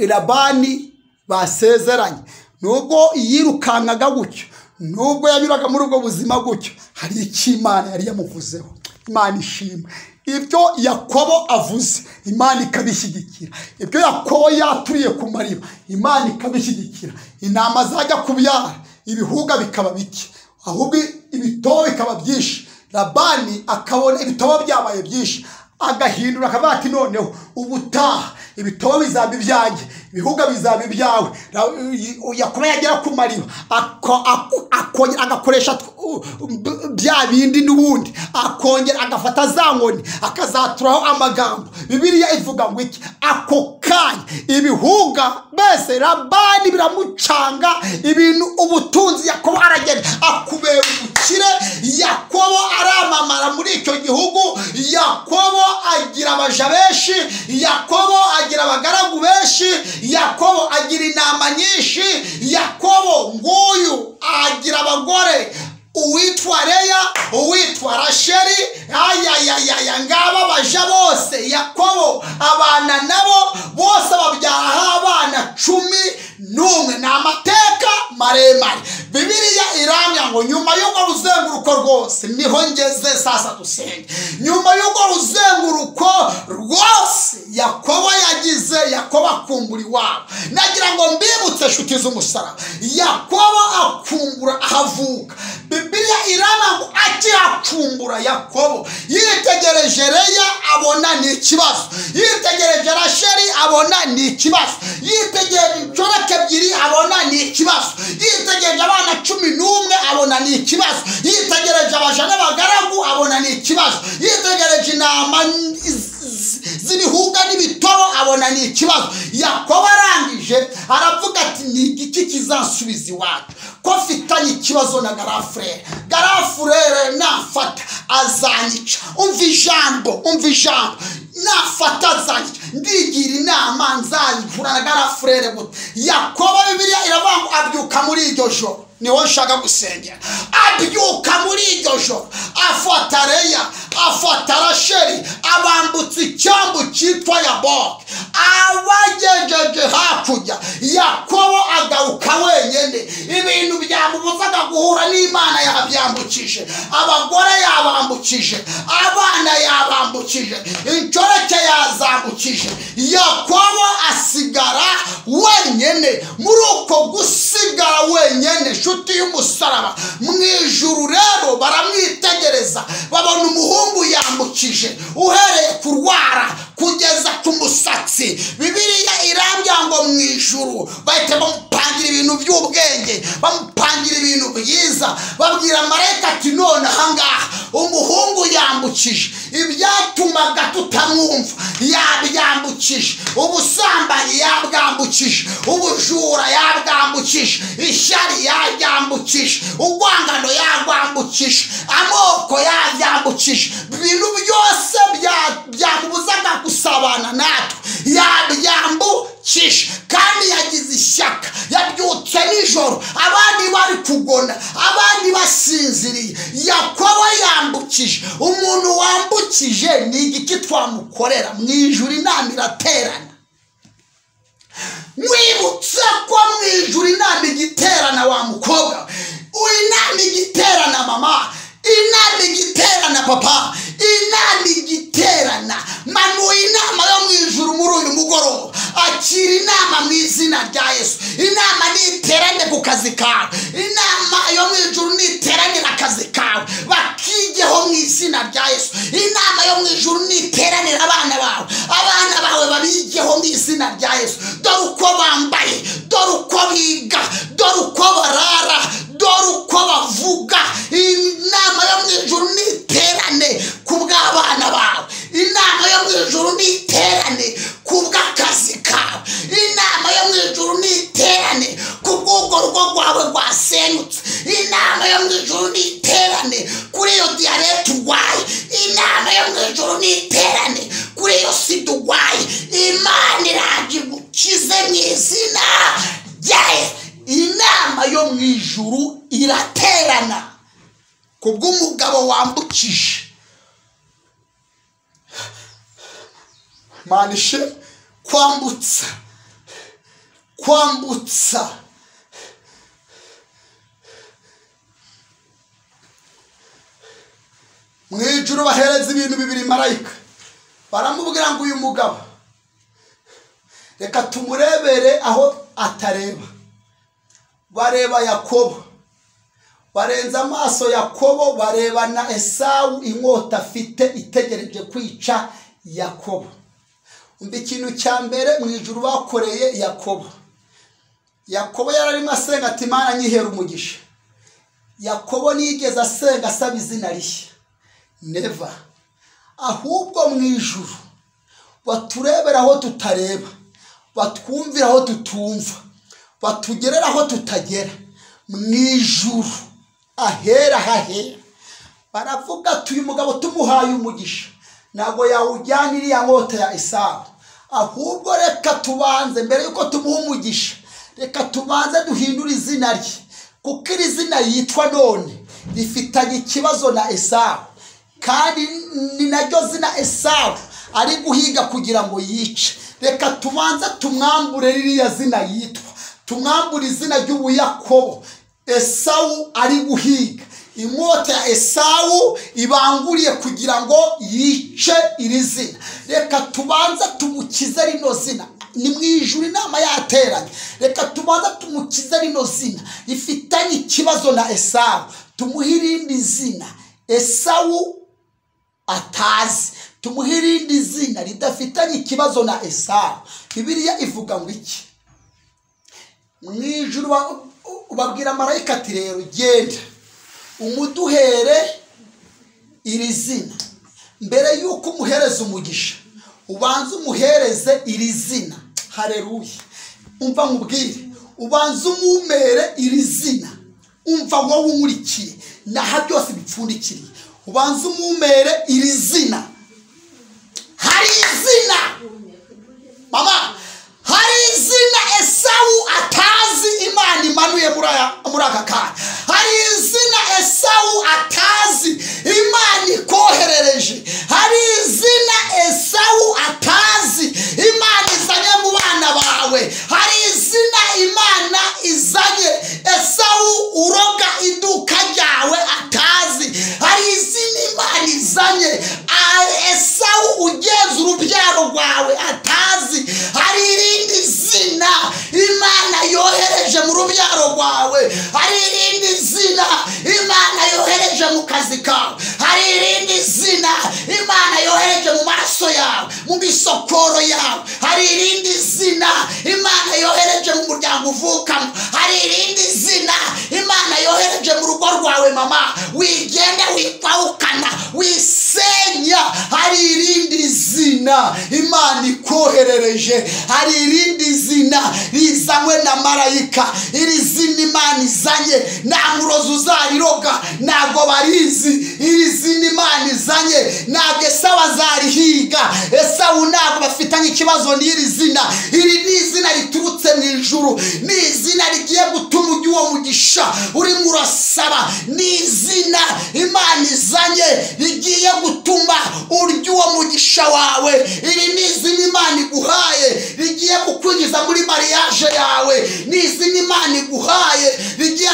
Labani basezeranye. Nubwo yirukankaga gutyo, nubwo yanyuraga muri ubwo buzima gutyo, hari icyo Imana yari yamuvuzeho. Imana ishimwe. Ibyo Yakobo avuze Imana ikabishyigikira. Ibyo Yakobo yaturiye ku mariba Imana ikabishyigikira. Intama zajya kubyara, ibihuga bikaba bike, ahubwo ibitobo bikaba byinshi. Labani akabona ibitobo byabaye byinshi, agahindura akavuga ati noneho ubutaha ibitobo bizaba ibyanjye, ibihuga bizaba ibyawe. Yakobo yagera ku mariba akongera agakoresha bya bindi n'ubundi, akongera agafata za nkoni akazaturaho amagambo. Bibiliya ivuga ngo iki? Ako kanya ibihuga bese Labani biramucanga ibintu, ubutunzi Yakobo aragenda akubera umukire. Yakobo aramamara muri icyo gihugu. Yakobo agira abaja benshi, Yakobo agira abagaragu benshi, Yakobo agira intama nyinshi, Yakobo nguyu agira abagore, uwitwa Leya, uwitwa Rasheli, ngaba baja bose. Yakobo abana nabo bose babyaraho abana 11. Ni amateka maremare. Bibiliya irambya ngo nyuma y'uko ruzenguruko rwose, niho ngeze sasa dusenge, nyuma y'uko ruzenguruko rwose Yakobo akumbura iwabo. Nagira ngo mbibutse nshuti z'umusaraba, Yakobo akumbura ahavuka. Bibiliya irambya ngo akihakumbura Yakobo yitegereje Leya abona ni ikibazo, yitegereje Rasheli abona ni ikibazo, yitegereje inshoreke ebyiri abona ni ikibazo, yitegereje abana 11 abona ni ikibazo, yitegereje abaja n'abagaragu abona ni ikibazo, yitegereje intama z'ibihuga n'ibitobo abona ni ikibazo. Yakobo arangije aravuga ati ni igiki kizansubiza iwacu ko mfitanye ikibazo na garafurere nafata azanyica. Umva ijambo nafata azanyica, ndigira inama nzayivura na garafurere gute. Yakobo Bibiliya iravuga ngo abyuka muri iryo joro, niho nshaka gusengera. Abyuka muri iryo joro afata Leya, afata Rasheli, abambutse icyambu cyitwa Yaboki, abagejeje hakurya. Yakobo agaruka wenyine. Ibintu byamubuzaga guhura n'Imana yabyambukije, abagore yabambukije, abana yabambukije, inshoreke yazambukije. Yakobo asigara wenyine. Muri uko gusigara wenyine nshuti y'umusaraba, mu ijuru rero baramwitegereza, babona umuhungu yambukije uhereye kurwara kugeza ku musatsi. Bibiliya irambya ngo mu ijuru bahita bamupangira ibintu by'ubwenge, bamupangira ibintu byiza, babwira marayika ati none ahangaha umuhungu yambukije ibyatumaga tutamwumva, yabyambukije. Ubusambanyi yabwambukije, ubujura yabwambukije, ishyari yabyambukije, urwangano yabwambukije, amoko yabyambukije. Ibintu byose byamubuzaga gusabana natwe yabyambukije. Kandi yagize ishyaka, yabyutse nijoro, abandi bari kugona, abandi basinziriye. Yakobo yambukije. Umuntu wambukije ni igiki twamukorera? Mu ijuru inama iraterana. Mwibutse ko mu ijuru inama igiterana wa mukobwa, inama igiterana mama, inama igiterana papa, inama igiterana. Manuye inama yo mu ijuru muri uyu mugoroba. Akira inama mu izina rya Yesu. Inama niterane ku kazi kawe, inama yo mu ijuru niterane n'akazi kawe, bakigeho mu izina rya Yesu. Inama yo mu ijuru niterane abana bawe babigeho mu izina rya Yesu. Dore uko bambaye, dore uko biga, dore uko barara, dore uko bavuga. Inama yo mu ijuru niterane ku bw'abana bawe, inama yo mu ijuru niterane ku bw'akazi kawe, inama yo mu ijuru niterane ku bw'urwo rugo rwawe rwasenyutse, inama yo mu ijuru niterane kuri iyo diyabete urwaye, inama yo mu ijuru niterane kuri iyo sida urwaye. Imana iraje igukize mu izina rya Yesu. Inama yo mu ijuru iraterana ku bw'umugabo wambukije. Manishe kwambutsa mu ijuru bahereza ibintu bibiri marayika, baramubwira ngo uyu mugabo reka tumurebere aho atareba. Bareba Yakobo, barenza amaso Yakobo, bareba na Esawu inkota afite itegereje kwica Yakobo. umva ikintu cya mbere mu ijuru bakoreye Yakobo. Yakobo yararimo asenga ati Mana nyihera umugisha. Yakobo nigeze asenga asaba izina rishya, never. Ahubwo mu ijuru baturebera aho tutareba, batwumvira aho tutumva, batugerera aho tutagera. Mu ijuru ahera hahera baravuga ati uyu mugabo tumuhaye umugisha ntago yawujyana iriya nkota ya Esawu, ahubwo reka tubanze mbere yuko tumuha umugisha, reka tubanze duhindura izina rye, kuko iri zina yitwa none rifitanye ikibazo na Esawu, kandi ni naryo zina Esawu ari guhiga kugira ngo yice. Reka tubanze tumwambure ririya zina yitwa, tumwambure izina ry'ubuyakobo Esawu ari guhiga. Inkota ya Esawu ibanguriye kugira ngo yice iri zina. Reka tubanze tumukize rino zina. Ni mu ijuru inama yateranye. Reka tubanze tumukize rino zina ifitanye ikibazo na Esawu, tumuhirinde zina Esawu atazi, tumuhirinde zina ridafitanye ikibazo na Esawu. Bibiliya ivuga ngo iki? Mu ijuru ubabwira marayika ati rero genda umuduhere iri zina. Mbere yuko umuhereza umugisha ubanza umuhereze iri zina. Haleluya. Umva nkubwire, ubanza umumere iri zina. Umva wowe umurikiye naha byose bipfundikiriye, ubanza umumere iri zina. Hari izina mama, hari izina Esawu atazi Imana imanuye muri aka kanya. Hari izina Esawu atazi Imana ikoherereje. Hari izina Esawu atazi Imana izanye mu bana bawe. Hari izina Imana izanye Esawu uroga iduka ryawe atazi. Hari izina Imana izanye Esawu ugeza urubyaro rwawe atazi. Hari irindi zina Imana yohereje mu rubyaro rwawe. Hari irindi zina Imana yohereje mu kazi kawe. Hari irindi zina Imana yohereje mu maraso yawe, mu bisokoro yawe. Hari irindi zina Imana yohereje mu muryango uvukamo. Hari irindi zina Imana yohereje mu rugo rwawe mama, wigenda wipawukana wisenya. Hari irindi zina Imana ikoherereje. Hari irindi zina rizanywe na marayika. Iri zina Imana izanye nta murozi uzariroga, ntabwo barizi. Iri zina Imana izanye ntabwo Esawu azarihiga. Esawu ntabwo bafitanye ikibazo n'iri zina. Iri ni izina riturutse mu ijuru, ni izina rigiye gutuma ujya uwo mugisha urimo urasaba. Ni izina Imana izanye rigiye gutuma urya uwo mugisha wawe. Iri ni izina Imana iguhaye rigiye kukwinjiza muri mariage yawe. Ni izina Imana iguhaye rigiye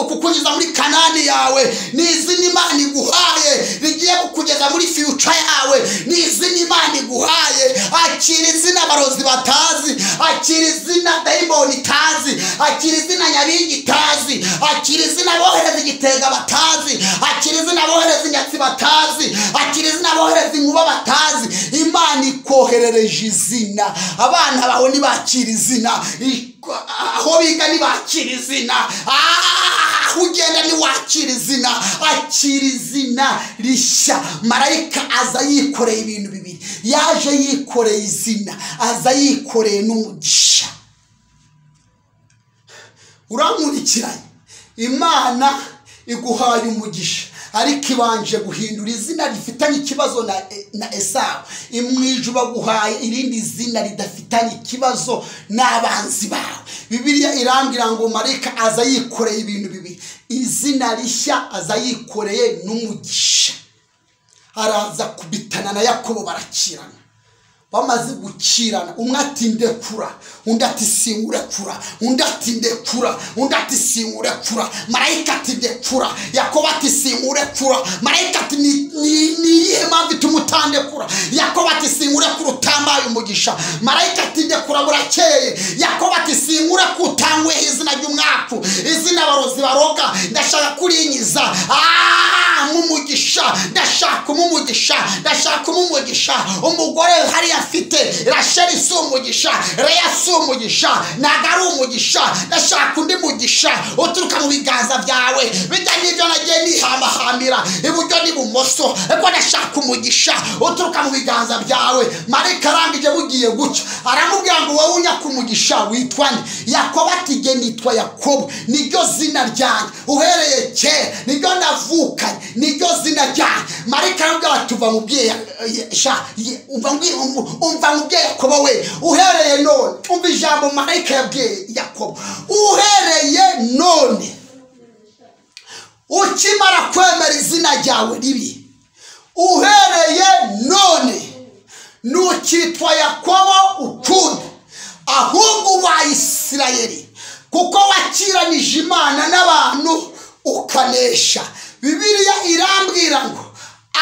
kukwinjiza muri Kanani yawe. Ni izina Imana iguhaye rigiye kukugeza muri future yawe. Ni izina Imana iguhaye. Akira izina abarozi batazi, akira izina dayimoni itazi, akira izina nyabingi itazi, akira izina bohereza igitega batazi, akira izina bohereza inyatsi batazi, akira izina bohereza inkuba batazi. Imana ikoherereje izina. Abana bawe nibakira izina, aho biga nibakira izina, aho ugenda niwakira izina. Akira izina rishya. Marayika aza yikoreye ibintu bibiri. Yaje yikoreye izina, aza yikoreye n'umugisha. Urankurikiranye? Imana iguhaye umugisha, ariko ibanje guhindura izina rifitanye ikibazo na Esawu. Imwije baguhaye irindi zina ridafitanye ikibazo n'abanzi bawe. Bibiliya irambwira ngo marayika aza yikoreye ibintu bibiri. Izina rishya aza yikoreye n'umugisha. Araza kubitana na Yakobo barakirana. Bamaze gukirana, umwe ati ndekura, undi ati singurekura, undi ati ndekura, undi ati singurekura. Marayika ati ndekura, Yakobo ati singurekura. Marayika ati ni iyihe mpamvu tumutandekura? Yakobo ati singurekura utambaye umugisha. Marayika ati ndekura burakeye. Yakobo ati singurekura utangwe izina ry'umwami. w'umwaku, izina abarozi baroga ndashaka kurinyiza nk'umugisha, ndashaka umugisha, ndashaka umugisha. Umugore hari afite Rasheli si umugisha, Leya si umugisha, ntabwo ari umugisha. Ndashaka undi mugisha uturuka mu biganza byawe, bijya n'ibyo nagiye nihambahambira iburyo n'ibumoso, ariko ndashaka umugisha uturuka mu biganza byawe. Marayika arangije bugiye gucya aramubwira ngo wowe unyaka umugisha witwa nde? Yakobo ati jye nitwa Yakobo, niryo zina ryanjye, uhereye kera niryo navukanye, niryo zina ryanjye. Marayika aramubwira ati uva mu byeya umva mu byeya Yakobo we, uhereye none umva ijambo marayika yabwiye Yakobo, uhereye none ukimara kwemera izina ryawe ribi, uhereye none nukitwa Yakobo ukundi, ahubwo uba Isirayeli, kuko wakiranije Imana n'abantu ukanesha. Bibiliya irambwira ngo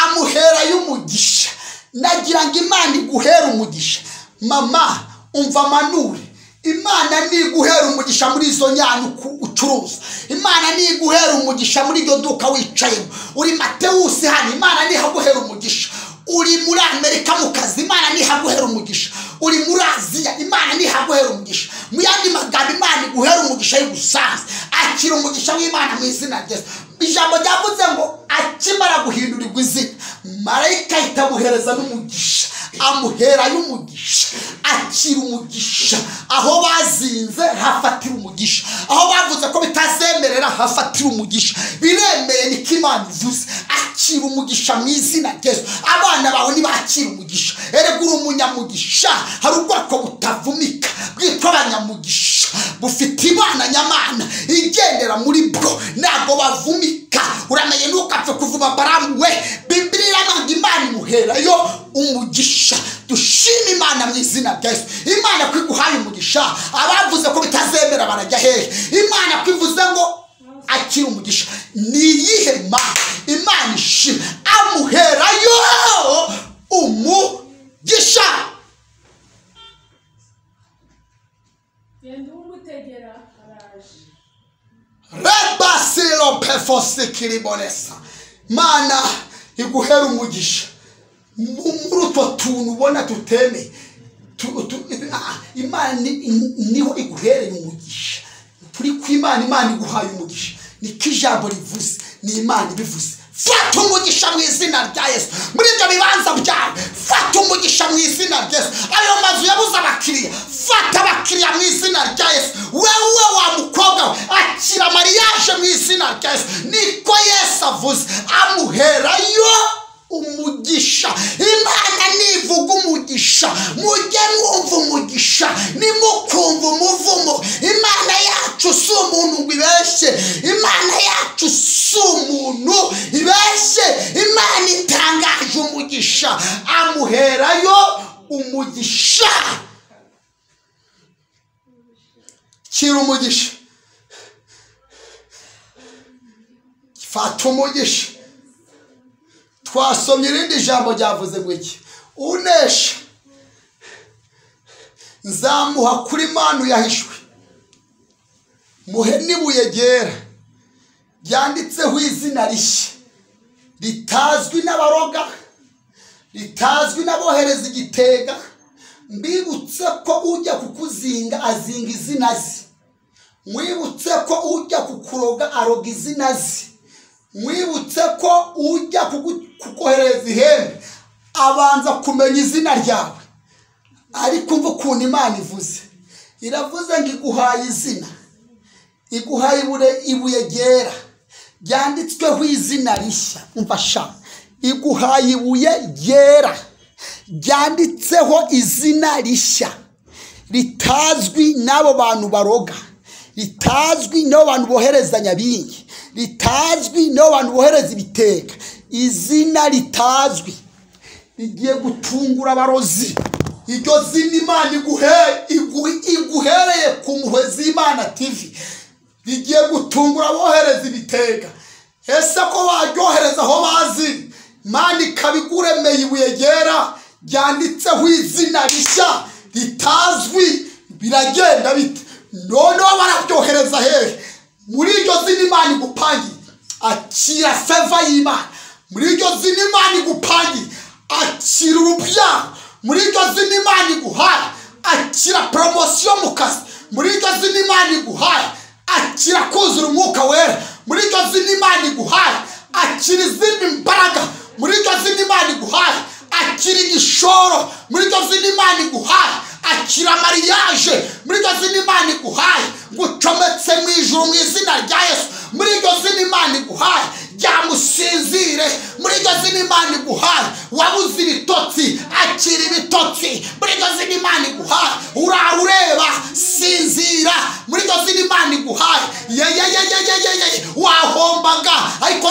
amuhera y'umugisha. Nagira ngo Imana iguhera umugisha. Mama umva manure, Imana niguhera umugisha muri izo nyanya ucuruza, Imana niguhera umugisha muri iryo duka wicayemo. Uri Matewusi hano, Imana nihaguhera umugisha. Uri muri Amerika mu kazi, Imana nihaguhera umugisha. Uri muri Aziya, Imana nihaguhera umugisha. Mu yandi magambo Imana iguhera umugisha y'ubusaza. Akira umugisha w'Imana mu izina rye. Ijambo ryavuze ngo akimara guhindurirwa izina, marayika itamuhereza n'umugisha, amuhera y'umugisha. Akira umugisha, aho bazinze hafatira umugisha, aho bavuze ko bitazemerera hafatira umugisha. Biremeye niko Imana ivuze. Akira umugisha mu izina rye. Abana bawe nibakira umugisha. Erega uri umunyamugisha. Hari ubwoko butavumika bwitwa abanyamugisha, bufite Imana nyamana igendera muri bwo, ntabwo bavumika. Uramenye ntukapfe kuvuma Balamu we. Bibiliya iramanga Imana imuherayo umugisha. Dushima Imana mu izina rya Yesu. Imana kwiguhaye umugisha, abavuze ko bitazemera barajya hehe? Imana kwivuze ngo akira umugisha. Niyihe Imana ishima amuherayo umugisha. Rebasilo pefosi kiribonesa. Mana iguhera umugisha muri utwo tuntu ubona tuteme. Imana niho iguhereye umugisha. Turi ku Imana, Imana iguhaye umugisha. Niko ijambo rivuze, ni Imana ibivuze. Fata umugisha mu izina rya Yesu. Muri ibyo bibanza byawe fata umugisha mu izina rya Yesu. Ayo mazu yabuze abakiriya, fata abakiriya mu izina rya Yesu. Wewe wa mukobwa we, akira mariage mu izina rya Yesu. Niko Yesu avuze, amuherayo umugisha. Imana nivuga umugisha, mujye mwumva umugisha, nimukumva umuvumo. Imana yacu si umuntu ngo ibeshye, Imana yacu si umuntu ibeshye. Imana itangaje umugisha, amuherayo umugisha. Kira umugisha, fata umugisha. Twasomye irindi jambo ryavuze ngo iki? Unesha nzamuha kuri manu yahishwe, muhe n'ibuye ryera ryanditseho izina rishya, ritazwi n'abaroga, ritazwi n'abohereza igitega. Mbibutse ko ujya kukuzinga azinga izina ze, mwibutse ko ujya kukuroga aroga izina ze, mwibutse ko ujya kukohereza ihembe abanza kumenya izina ryawe. Ariko umva ukuntu Imana ivuze. Iravuze ngo iguhaye izina, iguhaye ibuye ryera ryanditsweho izina rishya. Umva sha, iguhaye ibuye ryera ryanditseho izina rishya, ritazwi n'abo bantu baroga, ritazwi n'abo bantu bohereza nyabingi, ritazwi n'abo bantu bohereza ibiteka. Izina ritazwi rigiye gutungura abarozi. Iryo zina Imana iguhereye ku mpuhwe z'Imana TV, rigiye gutungura abohereza ibitega. Ese ko baryohereza aho bazi, Imana ikabiguremeye ibuye ryera ryanditseho izina rishya ritazwi. Biragenda bite? Noneho barabyohereza hehe? Imana igupangiye akira favor y'Imana. Muri iryo zina Imana igupangiye akira urubyaro. Muri iryo zina Imana iguhaye akira promotion mu kazi. Muri iryo zina Imana iguhaye akira kuzura umwuka wera. Muri iryo zina Imana iguhaye akira izindi mbaraga. Muri iryo zina Imana iguhaye akira igishoro. Muri iryo zina Imana iguhaye akira mariage. Muri iryo zina Imana iguhaye gucometse mu ijuru mu izina rya Yesu. Muri iryo zina Imana iguhaye byamusinzire. Muri iryo zina Imana iguhaye wabuze ibitotsi akira ibitotsi. Muri iryo zina Imana iguhaye urarureba sinzira. Muri iryo zina Imana iguhaye wahombaga ariko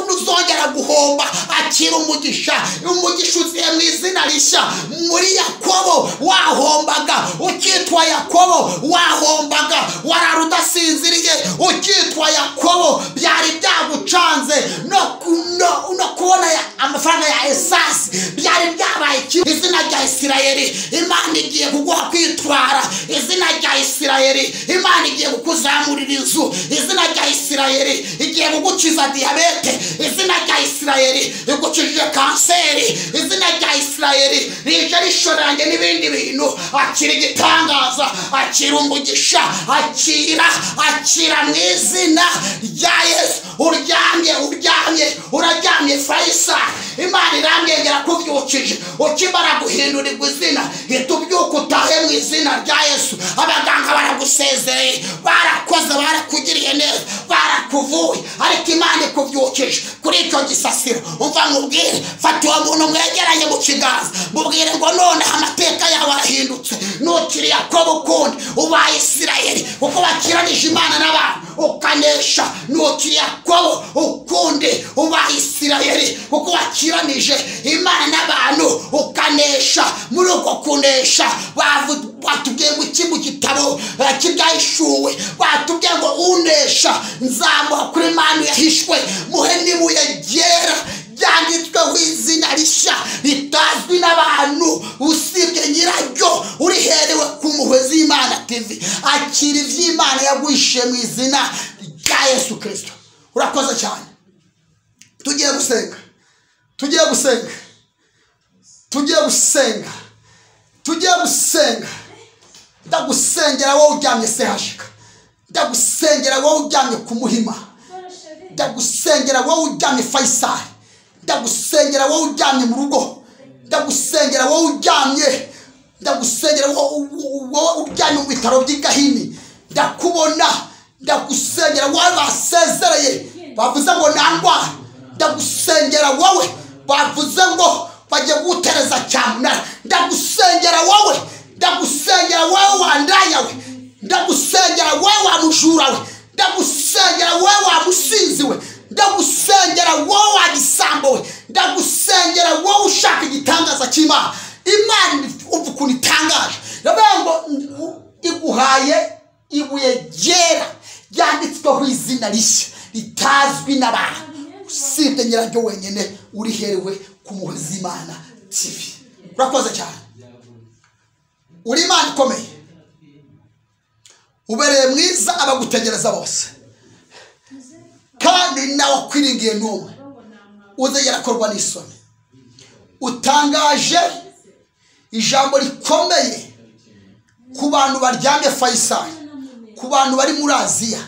ntuzongera guhomba akira umugisha. Umugisha uziye mu izina rishya. Muri Yakobo wahombaga ukitwa Yakobo wahombaga wararudasinziriye ukitwa Yakobo byari byagucanze no kubona amafaranga ya esasi byari byabaye izina rya Isirayeli. Imana igiye kuguha kwitwara. Izina rya Isirayeli Imana igiye kukuzamurira inzu. Izina rya Isirayeli igiye kugukiza diabete. Izina rya Isirayeli igukijije kanseri. Izina rya Isirayeli rije rishoranye n'ibindi bintu. Akira igitangaza akira umugisha akira mu izina rya Yesu. Uraryamye Faisal. Imana irambwengera kuvyukije ukimara guhindurirwa izina itubyuka utahe mu izina rya Yesu. Abaganga baragusezereye barakoze barakugiriye neza barakuvuye ariko Imana ikuvyukije kuri icyo gisasiro. Umva nkubwire fata uwo muntu mwegeranye mu kiganza mubwire ngo none amateka yawe arahindutse. Nukiri Yakobo ukundi ubaye Isirayeli kuko bakiranije Imana n'abantu ukanesha. Nukiri Yakobo ukundi ubaye Isirayeli kuko bakiranije Imana n'abantu ukanesha. Muri uko kunesha batubwiye ngo iki mu gitabo cy'Ibyahishuwe batubwiye ngo unesha nzamuha kuri Imana yahishwe muhe n'ibuye ryera ryanditsweho izina rishya ritazwi n'abantu usibye nyiraryo uriherewe ku mpuhwe z'Imana TV. Akira ivy'Imana yaguhishe mu izina rya Yesu Kristo. Urakoze cyane. Tugiye gusenga. Ndagusengera wowe uryamye sehashika. Ndagusengera wowe uryamye ku Muhima. Ndagusengera wowe uryamye Faisal. Ndagusengera wowe uryamye mu rugo. Ndagusengera wowe uryamye. Ndagusengera wowe uryamye mu bitaro by'Igahini. Ndakubona. Ndagusengera wowe basezereye bavuze ngo nangwa. Ndagusengera wowe bavuze ngo bajye gutereza cyamunara. Ndagusengera wowe wandaya we. Ndagusengera wowe wamujura we. Ndagusengera wowe wamusinzi we. Ndagusengera wowe wagisambo we. Ndagusengera wowe ushaka igitangaza cy'Imana. Imana umva ukuntu itangaje. Ndavuga iguhaye ibuye ryera ryanditsweho izina rishya ritazwi n'abantu usibye nyiraryo wenyine uriherewe ku mpuhwe z'Imana TV. Urakoze cyane. Uri Imana ikomeye. Ubereye mwiza abagutegereza bose kandi nawe kwiringiye n'umwe uzegera korwa n'isoni. Utangaje ijambo rikomeye ku bantu baryamye Faisal, ku bantu bari muri Aziya,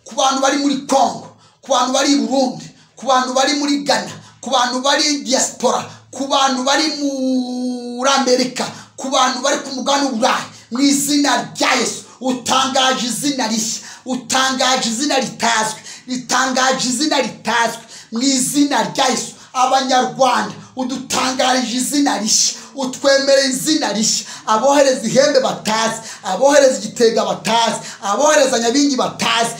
ku bantu bari muri Congo, ku bantu bari i Burundi, ku bantu bari muri Ghana, ku bantu bari diaspora, ku bantu bari muri Amerika, ku bantu bari ku mugabane w'Uburayi. Mu izina rya Yesu utangaje izina rishya. Utangaje izina ritazwi. Ritangaje izina ritazwi mu izina rya Yesu. Abanyarwanda udutangarije izina rishya. Utwemereye izina rishya. Abohereza ihembe batazi, abohereza igitega batazi, abohereza nyabingi batazi.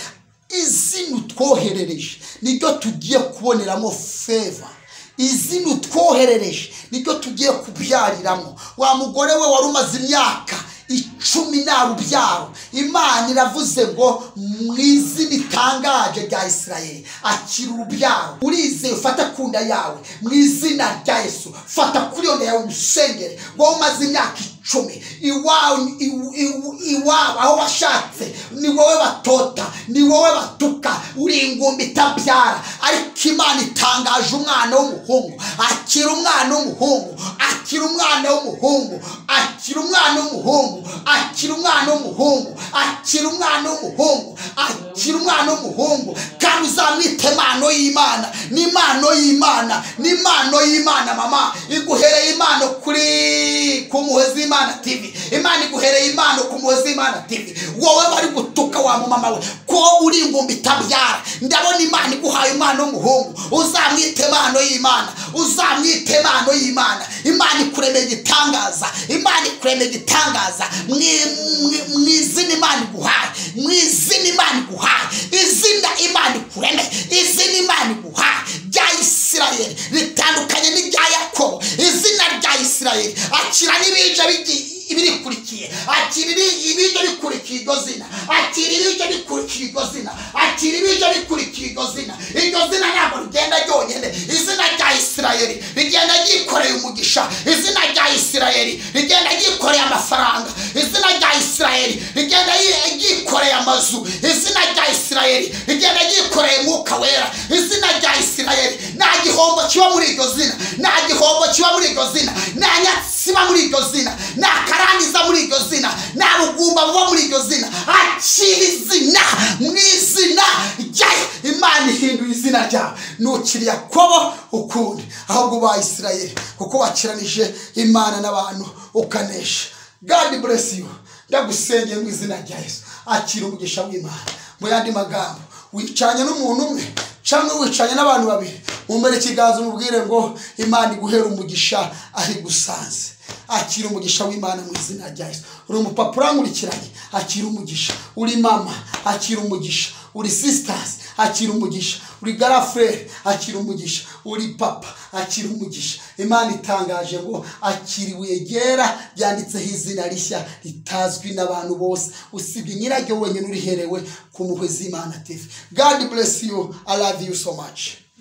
Izina utwoherereje niryo tugiye kuboneramo favor. Izina utwoherereje niryo tugiye kubyariramo. Wa mugore we wari umaze imyaka 10 n'arubyaro. Imana iravuze ngo mu izina itangaje rya Isirayeli akira urubyaro. Urize ufata kunda yawe mu izina rya Yesu. Fata kuri yo yawe musengere. Wowe umaze imyaka 10 iwawe aho washatse ni wowe batota, ni wowe batuka, uri uri ingumbi itabyara, ariko Imana itangaje umwana w'umuhungu. Akira umwana w'umuhungu, akira umwana w'umuhungu, akira umwana w'umuhungu, akira umwana w'umuhungu, akira umwana w'umuhungu, akira umwana w'umuhungu. Kandi uzamwite impano y'Imana, n'impano y'Imana, n'impano y'Imana. Mama iguhereye impano kuri ku Muhwezi Imana TV. Imana iguhereye impano ku Muhwezi Imana TV. Wowe bari gutuka wa mama we ko uri ingumbi itabyara, ndabona Imana iguhaye umwana w'umuhungu. Uzamwite impano y'Imana, uzamwite impano y'Imana. Imana ikuremeye igitangaza, Imana ikuremeye igitangaza. Mwizina Imana iguhaye, mwizina Imana iguhaye, izina Imana ikuremeye, izina Imana iguhaye rya Isirayeli ritandukanye n'irya Yakobo. Izina rya Isirayeli akira n'ibije ibirikurikiye, akira ibije bikurikiye iryo zina, akira ibije bikurikiye iryo zina, akira ibije bikurikiye iryo zina. Iryo zina ntabwo rigenda ryonyine, izina rya Isirayeli rigenda ryikoreye umugisha, izina rya Isirayeli rigenda ryikoreye amafaranga, izina rya Isirayeli rigenda ryikoreye amazu, izina rya Isirayeli rigenda ryikoreye Mwuka Wera. Izina rya Isirayeli nta gihombo kiba muri iryo zina, nta gihombo kiba muri iryo zina, nta nyatsiba muri iryo zina, nta karangiza muri iryo zina, nta bugumba buba muri iryo zina. Akira izina mu izina rya Imana. Ihinduye izina ryawe, ntukiri Yakobo ukundi, ahubwo ubaye Isirayeli, kuko wakiranije Imana n'abantu ukanesha. God bless you. Ndagusengeye mu izina rya Yesu. Akira umugisha w'Imana. Mu yandi magambo, wicanye n'umuntu umwe cyangwa wicanye n'abantu babiri, umbere ikiganza umubwire ngo Imana iguhere umugisha aho igusanze. Akira umugisha w'Imana mu izina rya Yesu. Uri umupapa urankurikiranye, akira umugisha. Uri mama, akira umugisha. Uri sisters, akira umugisha. Uri girlfriend, akira umugisha. Uri papa, akira umugisha. Imana itangaje ngo akira ibuye ryera ryanditseho izina rishya ritazwi n'abantu bose, usibye nyiraryo wenyine uriherewe ku Muhwezi Imana TV. God bless you. I love you so much.